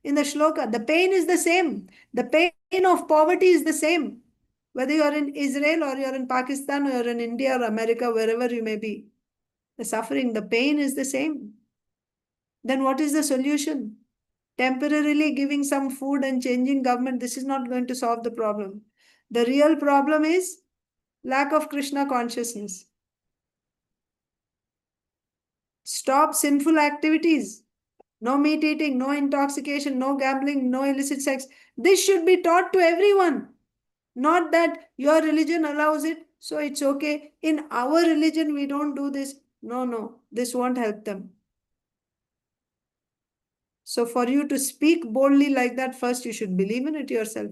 in the shloka. The pain is the same. The pain of poverty is the same. Whether you are in Israel or you are in Pakistan or you are in India or America, wherever you may be, the suffering, the pain is the same. Then what is the solution? Temporarily giving some food and changing government, this is not going to solve the problem. The real problem is lack of Krishna consciousness. Stop sinful activities. No meat eating, no intoxication, no gambling, no illicit sex. This should be taught to everyone. Not that your religion allows it, so it's okay. In our religion, we don't do this. No, this won't help them. So for you to speak boldly like that, first you should believe in it yourself.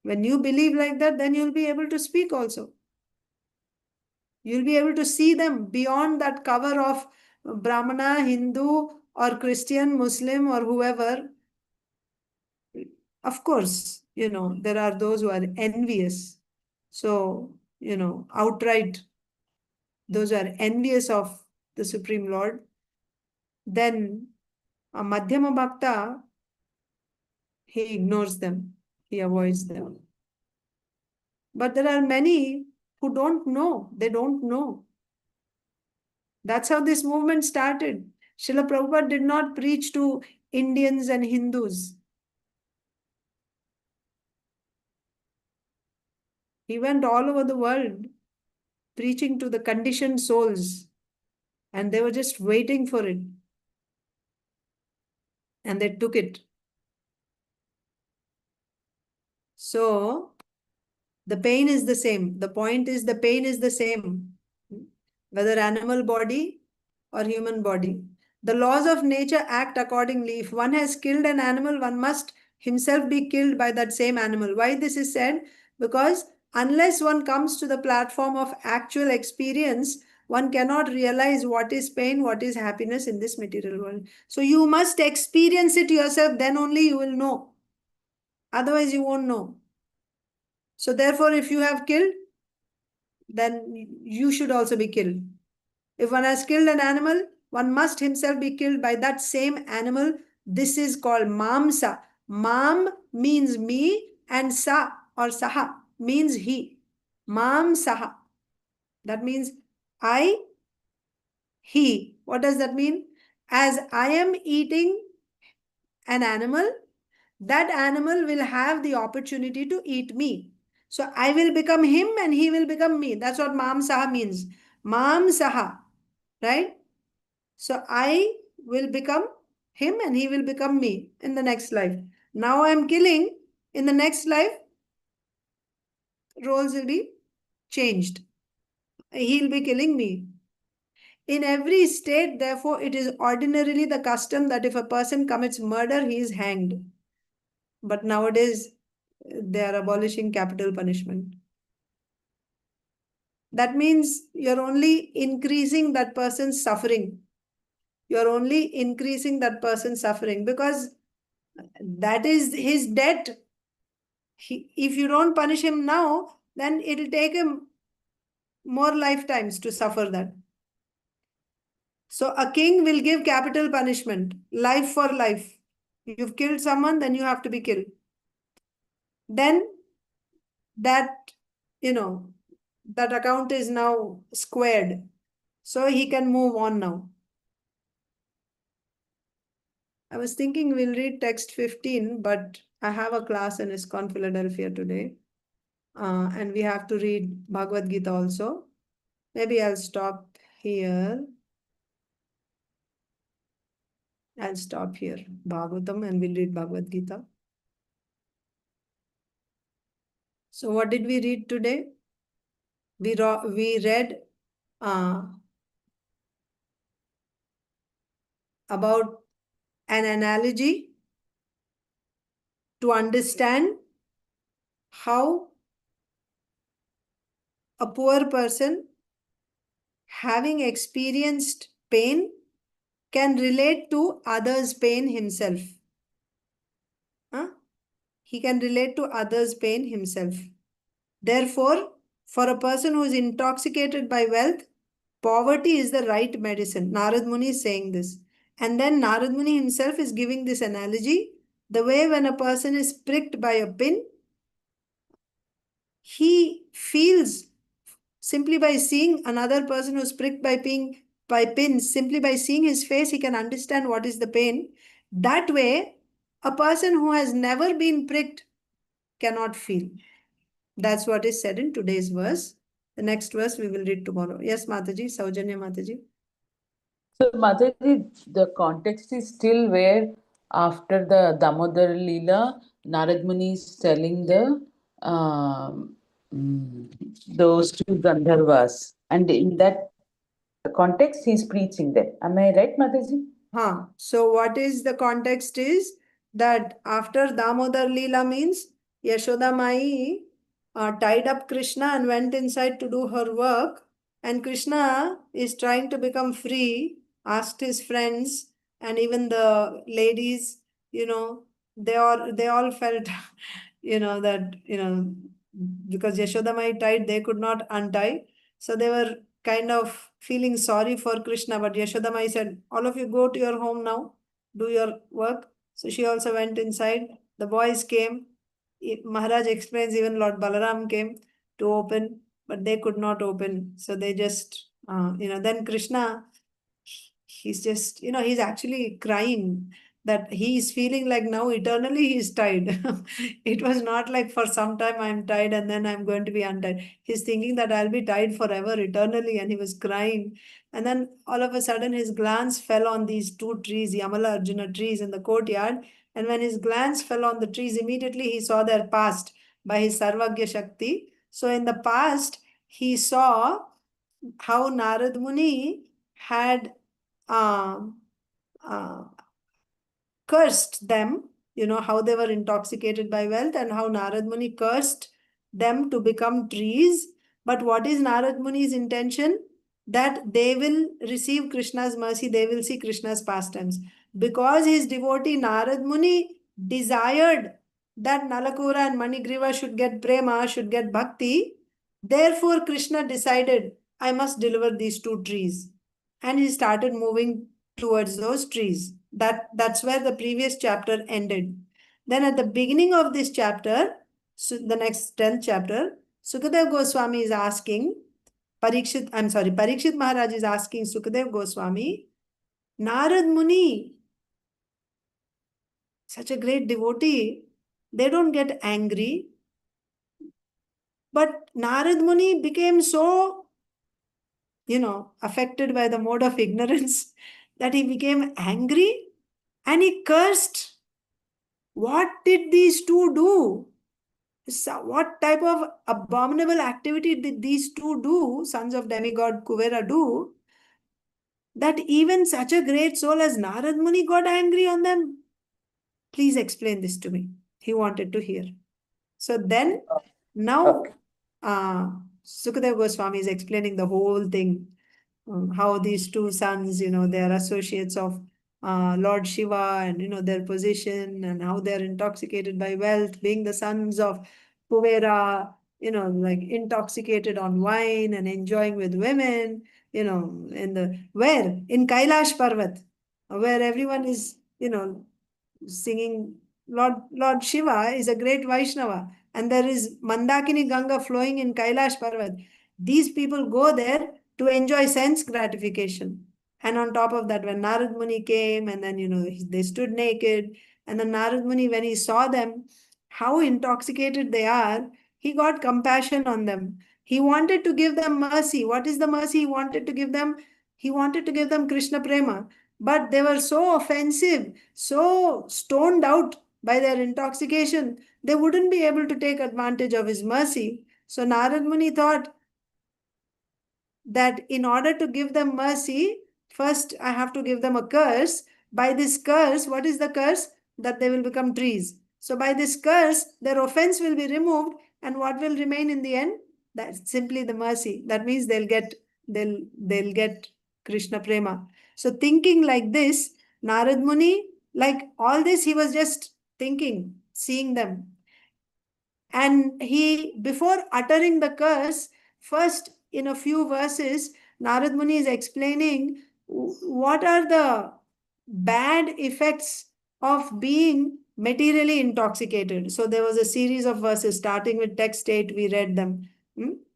When you believe like that, then you'll be able to speak also. You'll be able to see them beyond that cover of Brahmana, Hindu, or Christian, Muslim, or whoever. Of course, there are those who are envious. So, outright, those who are envious of the Supreme Lord. Then a Madhyama Bhakta, he ignores them. He avoids them. But there are many who don't know. They don't know. That's how this movement started. Srila Prabhupada did not preach to Indians and Hindus. He went all over the world preaching to the conditioned souls, and they were just waiting for it. And they took it. So the pain is the same. The point is the pain is the same, whether animal body or human body. The laws of nature act accordingly. If one has killed an animal, one must himself be killed by that same animal. Why this is said? Because unless one comes to the platform of actual experience, one cannot realize what is pain, what is happiness in this material world. So you must experience it yourself, then only you will know. Otherwise, you won't know. So therefore, if you have killed, then you should also be killed. If one has killed an animal, one must himself be killed by that same animal. This is called mamsa. Mam means me and sa or saha means he. Mam saha. That means I, he. What does that mean? As I am eating an animal, that animal will have the opportunity to eat me. So I will become him and he will become me. That's what mam saha means. Mam saha, right? So I will become him and he will become me in the next life. Now I am killing. In the next life, roles will be changed. He'll be killing me. In every state, therefore, it is ordinarily the custom that if a person commits murder, he is hanged. But nowadays, they are abolishing capital punishment. That means you're only increasing that person's suffering. You're only increasing that person's suffering because that is his debt. If you don't punish him now, then it'll take him more lifetimes to suffer that. So a king will give capital punishment, life for life. You've killed someone, then you have to be killed. Then that, that account is now squared. So he can move on now. I was thinking we'll read text 15, but I have a class in ISKCON Philadelphia today. And we have to read Bhagavad Gita also. Maybe I'll stop here. I'll stop here. Bhagavatam, and we'll read Bhagavad Gita. So what did we read today? We read about an analogy to understand how a poor person having experienced pain can relate to others' pain himself. He can relate to others' pain himself. Therefore, for a person who is intoxicated by wealth, poverty is the right medicine. Narada Muni is saying this. And then Narada Muni himself is giving this analogy. The way when a person is pricked by a pin, he feels simply by seeing another person who's pricked by pins, simply by seeing his face, he can understand what is the pain. That way, a person who has never been pricked cannot feel. That's what is said in today's verse. The next verse we will read tomorrow. Yes, Mataji, Saujanya Mataji. So, Mataji, the context is still where after the Damodar Leela, Narad Muni is telling those two Gandharvas. And in that context, he is preaching them. Am I right, Mataji? So what is the context is that after Damodar Leela means Yashoda Mai tied up Krishna and went inside to do her work, and Krishna is trying to become free, asked his friends and even the ladies, they all felt, that, because Yashoda Mai tied, they could not untie. So they were kind of feeling sorry for Krishna, but Yashoda Mai said, all of you go to your home now, do your work. So she also went inside. The boys came. Maharaj explains even Lord Balaram came to open, but they could not open. So they just, then Krishna he's just, he's actually crying that he is feeling like now eternally he is tied. It was not like for some time I'm tied and then I'm going to be untied. He's thinking that I'll be tied forever, eternally, and he was crying. And then all of a sudden his glance fell on these two trees, Yamala-arjuna trees in the courtyard. And when his glance fell on the trees, immediately he saw their past by his Sarvagya Shakti. So in the past, he saw how Narada Muni had cursed them, how they were intoxicated by wealth, and how Narada Muni cursed them to become trees. But what is Narada Muni's intention? That they will receive Krishna's mercy, they will see Krishna's pastimes. Because his devotee Narada Muni desired that Nalakuvara and Manigriva should get prema, should get bhakti, therefore Krishna decided, I must deliver these two trees. And he started moving towards those trees. That's where the previous chapter ended. Then at the beginning of this chapter, so the next 10th chapter, Sukadev Goswami is asking, Parikshit Maharaj is asking Sukadev Goswami, Narad Muni, such a great devotee, they don't get angry. But Narad Muni became so, affected by the mode of ignorance that he became angry and he cursed. What did these two do? What type of abominable activity did these two do, sons of demigod Kuvera, do, that even such a great soul as Narad Muni got angry on them? Please explain this to me. He wanted to hear. So then, now, Sukadev Goswami is explaining the whole thing, how these two sons, they are associates of Lord Shiva, and their position, and how they are intoxicated by wealth, being the sons of Kuvera, like intoxicated on wine and enjoying with women, in Kailash Parvat, where everyone is, singing. Lord Shiva is a great Vaishnava, and there is Mandakini Ganga flowing in Kailash Parvat. These people go there to enjoy sense gratification. And on top of that, when Narad Muni came, and then, they stood naked, and then Narad Muni, when he saw them, how intoxicated they are, he got compassion on them. He wanted to give them mercy. What is the mercy he wanted to give them? He wanted to give them Krishna Prema. But they were so offensive, so stoned out by their intoxication, they wouldn't be able to take advantage of his mercy. So Narad Muni thought that in order to give them mercy, first I have to give them a curse. By this curse, what is the curse? That they will become trees. So by this curse, their offense will be removed, and what will remain in the end? That's simply the mercy. That means they'll get Krishna Prema. So thinking like this, Narad Muni, like all this, he was just thinking, seeing them. And he, before uttering the curse, first in a few verses, Narad Muni is explaining what are the bad effects of being materially intoxicated. So there was a series of verses starting with text 8, we read them.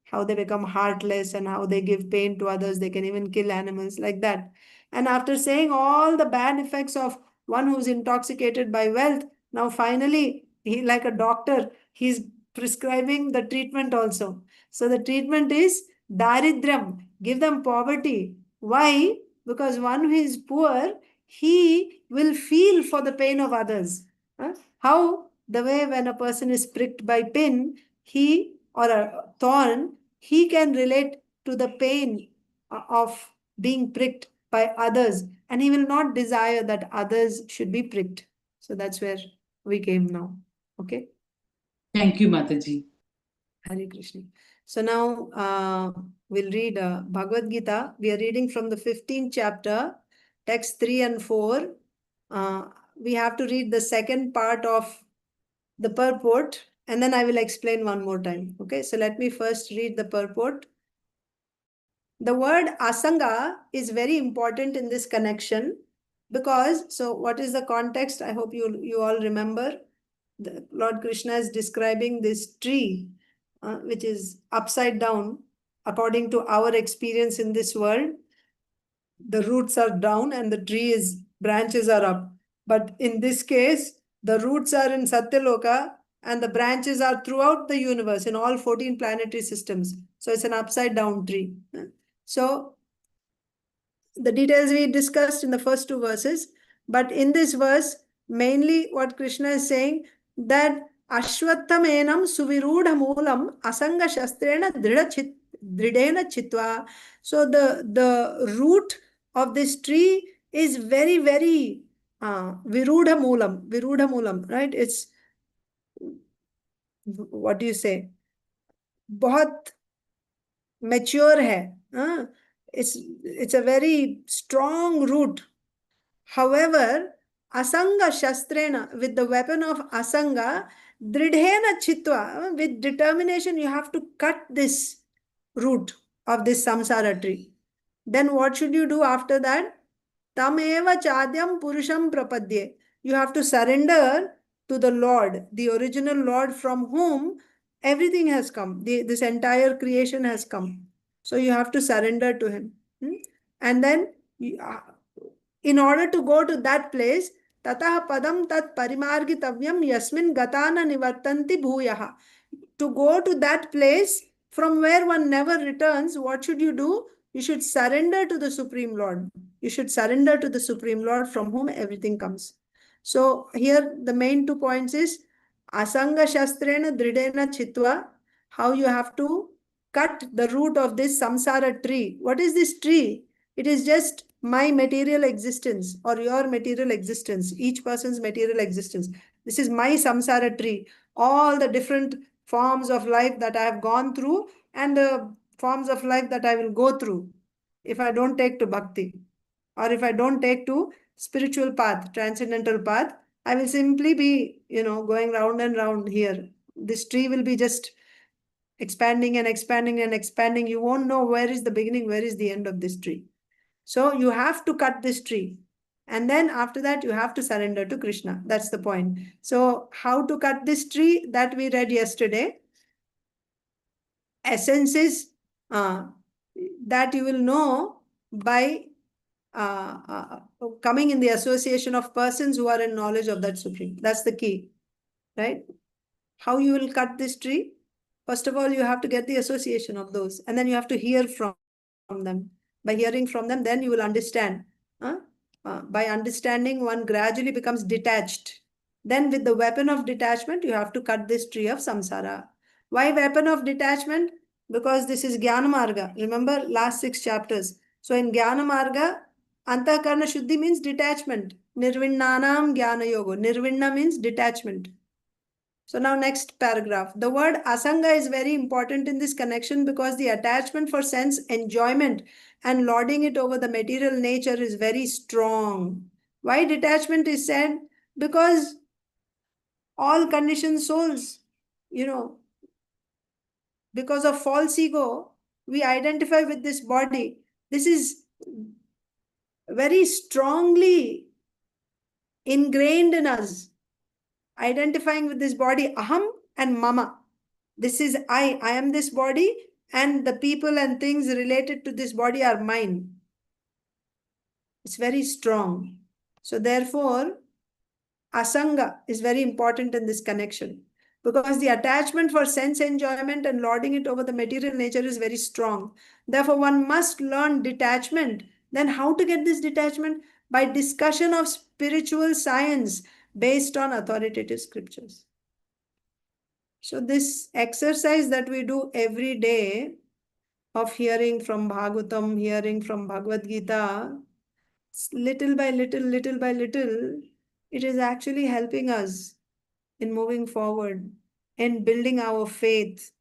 How they become heartless and how they give pain to others. They can even kill animals like that. And after saying all the bad effects of one who's intoxicated by wealth, now finally, he, like a doctor, he's prescribing the treatment also. So the treatment is daridram, give them poverty. Why? Because one who is poor, he will feel for the pain of others. How? The way when a person is pricked by pin, or a thorn, he can relate to the pain of being pricked by others, and he will not desire that others should be pricked. So that's where we came now. Okay. Thank you, Mataji. Hare Krishna. So now we'll read Bhagavad Gita. We are reading from the 15th chapter, text 3 and 4. We have to read the second part of the purport, and then I will explain one more time. Okay, so let me first read the purport. The word asanga is very important in this connection because, so what is the context? I hope you all remember. Lord Krishna is describing this tree, which is upside down according to our experience in this world. the roots are down and the branches are up. But in this case, the roots are in Satyaloka and the branches are throughout the universe in all 14 planetary systems. So it's an upside down tree. So the details we discussed in the first two verses, but in this verse, mainly what Krishna is saying, that Ashwattamenam suvirudha moolam asanga shastrena dridena chitva. So the root of this tree is very, very virudha moolam, right? It's, what do you say? बहुत mature hai. It's a very strong root. However, asanga shastrena, with the weapon of asanga, dridhena chitva, with determination, you have to cut this root of this samsara tree. Then what should you do after that? Tameva chadyam purusham prapadye. You have to surrender to the Lord, the original Lord from whom everything has come. This entire creation has come. So you have to surrender to him. And then, in order to go to that place, tatah padam tat parimargitavyam yasmin gatana nivartanti bhuyaha. To go to that place from where one never returns, what should you do? You should surrender to the Supreme Lord. You should surrender to the Supreme Lord from whom everything comes. So here the main 2 points is asanga shastrena dridena chitva, how you have to cut the root of this samsara tree. What is this tree? It is just my material existence or your material existence, each person's material existence. This is my samsara tree. All the different forms of life that I have gone through and the forms of life that I will go through if I don't take to bhakti or if I don't take to spiritual path, transcendental path, I will simply be, going round and round here. This tree will be just expanding and expanding and expanding. You won't know where is the beginning, where is the end of this tree. So you have to cut this tree. And then after that, you have to surrender to Krishna. That's the point. So how to cut this tree, that we read yesterday. Essence is that you will know by coming in the association of persons who are in knowledge of that Supreme. That's the key, right? How you will cut this tree? First of all, you have to get the association of those, and then you have to hear from them. By hearing from them, then you will understand. By understanding, one gradually becomes detached. Then with the weapon of detachment, you have to cut this tree of samsara. Why weapon of detachment? Because this is Jnana Marga. Remember last 6 chapters. So in Jnana Marga, Antakarna Shuddhi means detachment. Nirvinnanam Jnana Yoga. Nirvinna means detachment. So now next paragraph. The word asanga is very important in this connection because the attachment for sense enjoyment and lording it over the material nature is very strong. Why detachment is said? Because all conditioned souls, because of false ego, we identify with this body. This is very strongly ingrained in us. Identifying with this body, aham and mama. This is I am this body, and the people and things related to this body are mine. It's very strong. So therefore, asanga is very important in this connection because the attachment for sense enjoyment and lording it over the material nature is very strong. Therefore, one must learn detachment. Then how to get this detachment? By discussion of spiritual science based on authoritative scriptures. So this exercise that we do every day of hearing from Bhagavatam, hearing from Bhagavad Gita, little by little, it is actually helping us in moving forward, in building our faith.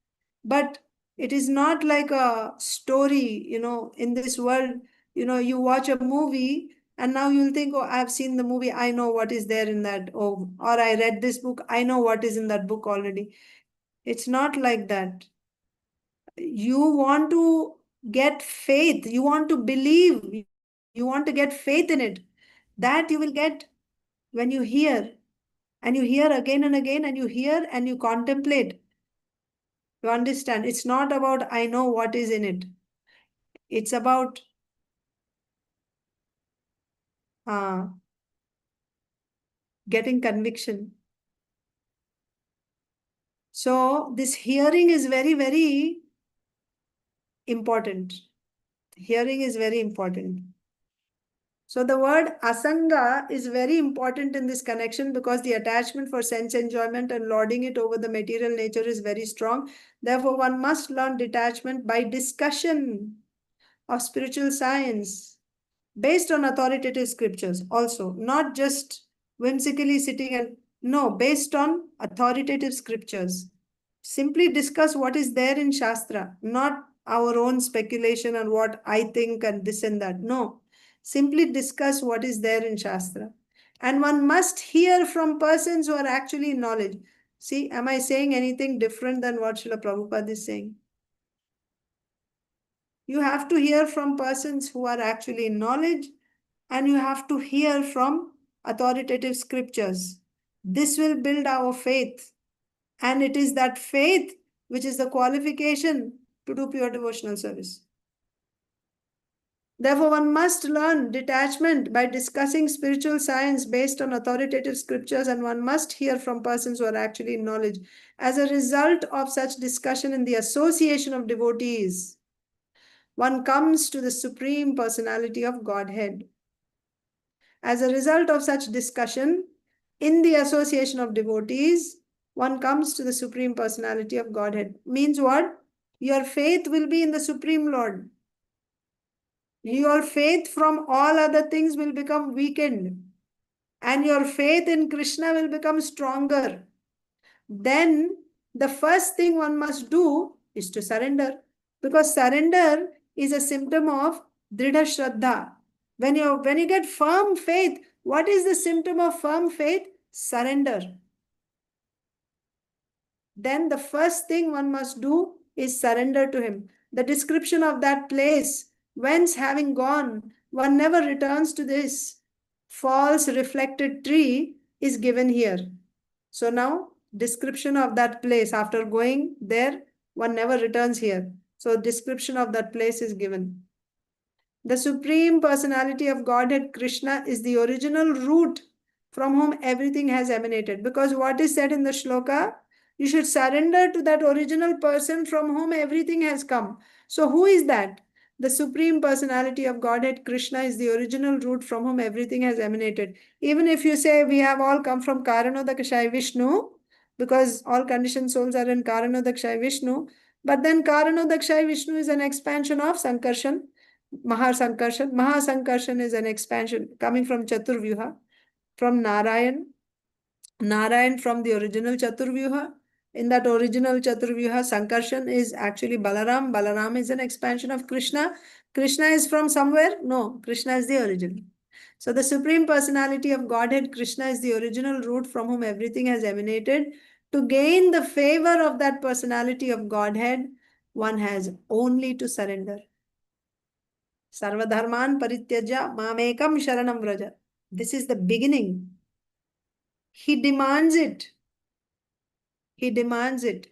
But it is not like a story, in this world, you watch a movie and now you'll think, oh, I've seen the movie, I know what is there in that. Oh, or I read this book, I know what is in that book already. It's not like that. You want to get faith, you want to believe, you want to get faith in it. That you will get when you hear, and you hear again and again, and you hear and you contemplate. You understand? It's not about I know what is in it. It's about getting conviction. So this hearing is very, very important. Hearing is very important. So the word asanga is very important in this connection because the attachment for sense enjoyment and lording it over the material nature is very strong. Therefore, one must learn detachment by discussion of spiritual science based on authoritative scriptures also, not just whimsically sitting and no, based on authoritative scriptures. Simply discuss what is there in Shastra, not our own speculation on what I think and this and that. No, simply discuss what is there in Shastra. And one must hear from persons who are actually in knowledge. See, am I saying anything different than what Srila Prabhupada is saying? You have to hear from persons who are actually in knowledge, and you have to hear from authoritative scriptures. This will build our faith. And it is that faith which is the qualification to do pure devotional service. Therefore, one must learn detachment by discussing spiritual science based on authoritative scriptures, and one must hear from persons who are actually in knowledge. As a result of such discussion in the association of devotees, one comes to the Supreme Personality of Godhead. As a result of such discussion, in the association of devotees, one comes to the Supreme Personality of Godhead. Means what? Your faith will be in the Supreme Lord. Your faith from all other things will become weakened, and your faith in Krishna will become stronger. Then the first thing one must do is to surrender, because surrender is a symptom of Dridha Shraddha. When you get firm faith, what is the symptom of firm faith? Surrender. Then the first thing one must do is surrender to him. The description of that place, whence having gone, one never returns to this false reflected tree, is given here. So now, description of that place, after going there, one never returns here. So description of that place is given. The Supreme Personality of Godhead, Krishna, is the original root from whom everything has emanated. Because what is said in the shloka? You should surrender to that original person from whom everything has come. So who is that? The Supreme Personality of Godhead, Krishna, is the original root from whom everything has emanated. Even if you say we have all come from Karanodakashai Vishnu, because all conditioned souls are in Karanodakashai Vishnu, but then Karanodakashai Vishnu is an expansion of Sankarshan, Mahasankarshan. Mahasankarshan is an expansion coming from Chaturvyuha, from Narayan. Narayan from the original Chaturvyuha. In that original Chaturvyuha, Sankarshan is actually Balaram. Balaram is an expansion of Krishna. Krishna is from somewhere? No, Krishna is the origin. So the Supreme Personality of Godhead, Krishna, is the original root from whom everything has emanated. To gain the favor of that personality of Godhead, one has only to surrender. Sarvadharman parityaja mamekam sharanam vraja. This is the beginning. He demands it. He demands it.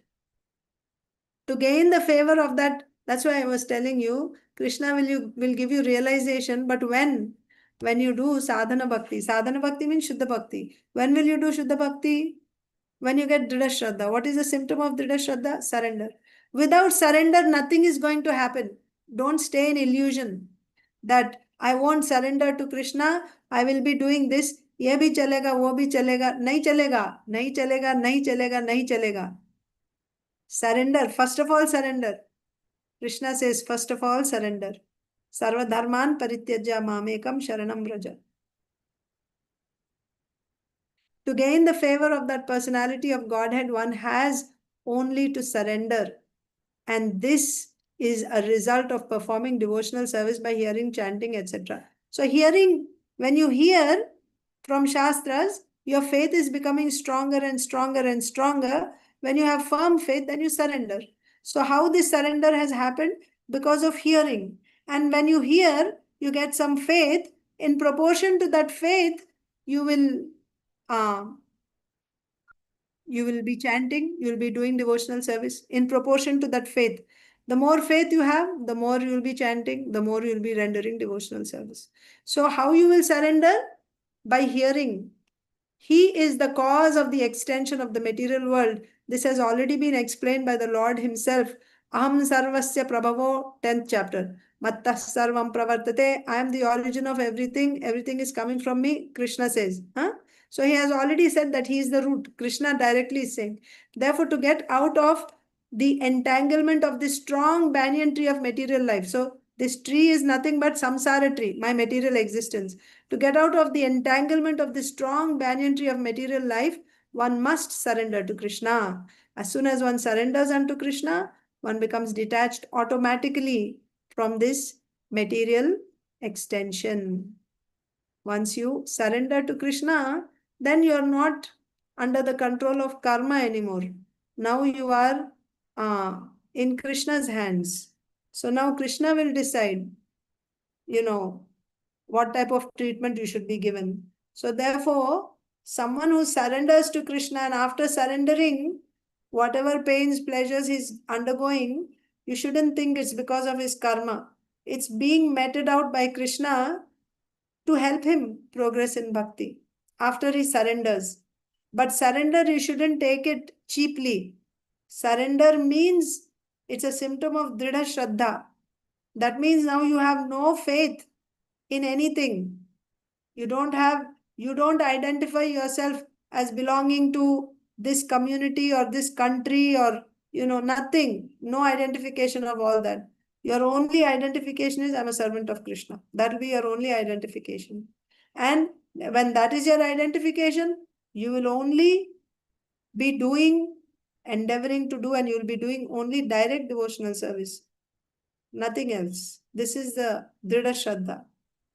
To gain the favor of that, that's why I was telling you, Krishna will give you realization, but when? When you do sadhana bhakti. Sadhana bhakti means Shuddha bhakti. When will you do Shuddha bhakti? When you get Dridha Shraddha. What is the symptom of Dridha Shraddha? Surrender. Without surrender, nothing is going to happen. Don't stay in illusion that I won't surrender to Krishna, I will be doing this, ye bhi chalega, wo bhi chalega, nahi chalega, nahi chalega, nahi chalega, nahi chalega. Surrender, first of all surrender. Krishna says, first of all surrender. Sarva dharman parityaja mamekam sharanam vraja. To gain the favor of that personality of Godhead, one has only to surrender. And this is a result of performing devotional service by hearing, chanting, etc. So hearing, when you hear from Shastras, your faith is becoming stronger and stronger and stronger. When you have firm faith, then you surrender. So how this surrender has happened? Because of hearing. And when you hear, you get some faith. In proportion to that faith, you will be chanting, you will be doing devotional service in proportion to that faith. The more faith you have, the more you will be chanting, the more you will be rendering devotional service. So how you will surrender? By hearing. He is the cause of the extension of the material world. This has already been explained by the Lord himself. Aham sarvasya prabhavo, 10th chapter. Mattah sarvam pravartate. I am the origin of everything. Everything is coming from me, Krishna says. So he has already said that he is the root. Krishna directly is saying. Therefore, to get out of the entanglement of this strong banyan tree of material life. So this tree is nothing but samsara tree, my material existence. To get out of the entanglement of the strong banyan tree of material life, one must surrender to Krishna. As soon as one surrenders unto Krishna, one becomes detached automatically from this material extension. Once you surrender to Krishna, then you are not under the control of karma anymore. Now you are in Krishna's hands. So now Krishna will decide, what type of treatment you should be given. So therefore, someone who surrenders to Krishna and after surrendering, whatever pains, pleasures he's undergoing, you shouldn't think it's because of his karma. It's being meted out by Krishna to help him progress in bhakti after he surrenders. But surrender, you shouldn't take it cheaply. Surrender means it's a symptom of dridha shraddha. That means now you have no faith in anything. You don't identify yourself as belonging to this community or this country or, nothing. No identification of all that. Your only identification is I'm a servant of Krishna. That will be your only identification. And when that is your identification, you will only be endeavoring to do, and you will be doing only direct devotional service. Nothing else. This is the Dridha Shraddha.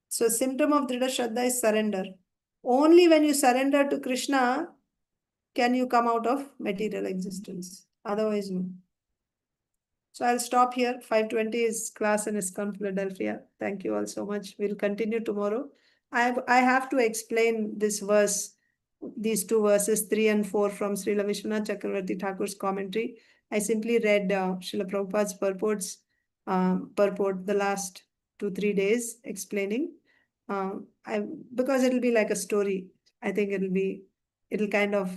So symptom of Dridha Shraddha is surrender. Only when you surrender to Krishna can you come out of material existence. Otherwise, no. So I'll stop here. 5:20 is class in ISKCON Philadelphia. Thank you all so much. We'll continue tomorrow. I have to explain this verse, these two verses, 3 and 4 from Srila Vishwanath Chakravarti Thakur's commentary. I simply read Srila Prabhupada's purport the last 2-3 days explaining. Because it'll be like a story. I think it'll kind of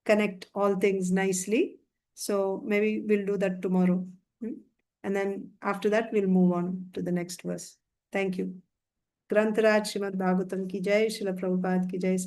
connect all things nicely. So maybe we'll do that tomorrow. And then after that, we'll move on to the next verse. Thank you. Grantaraj Srimad Bhagavatam ki jai, Srila Prabhupada ki jai.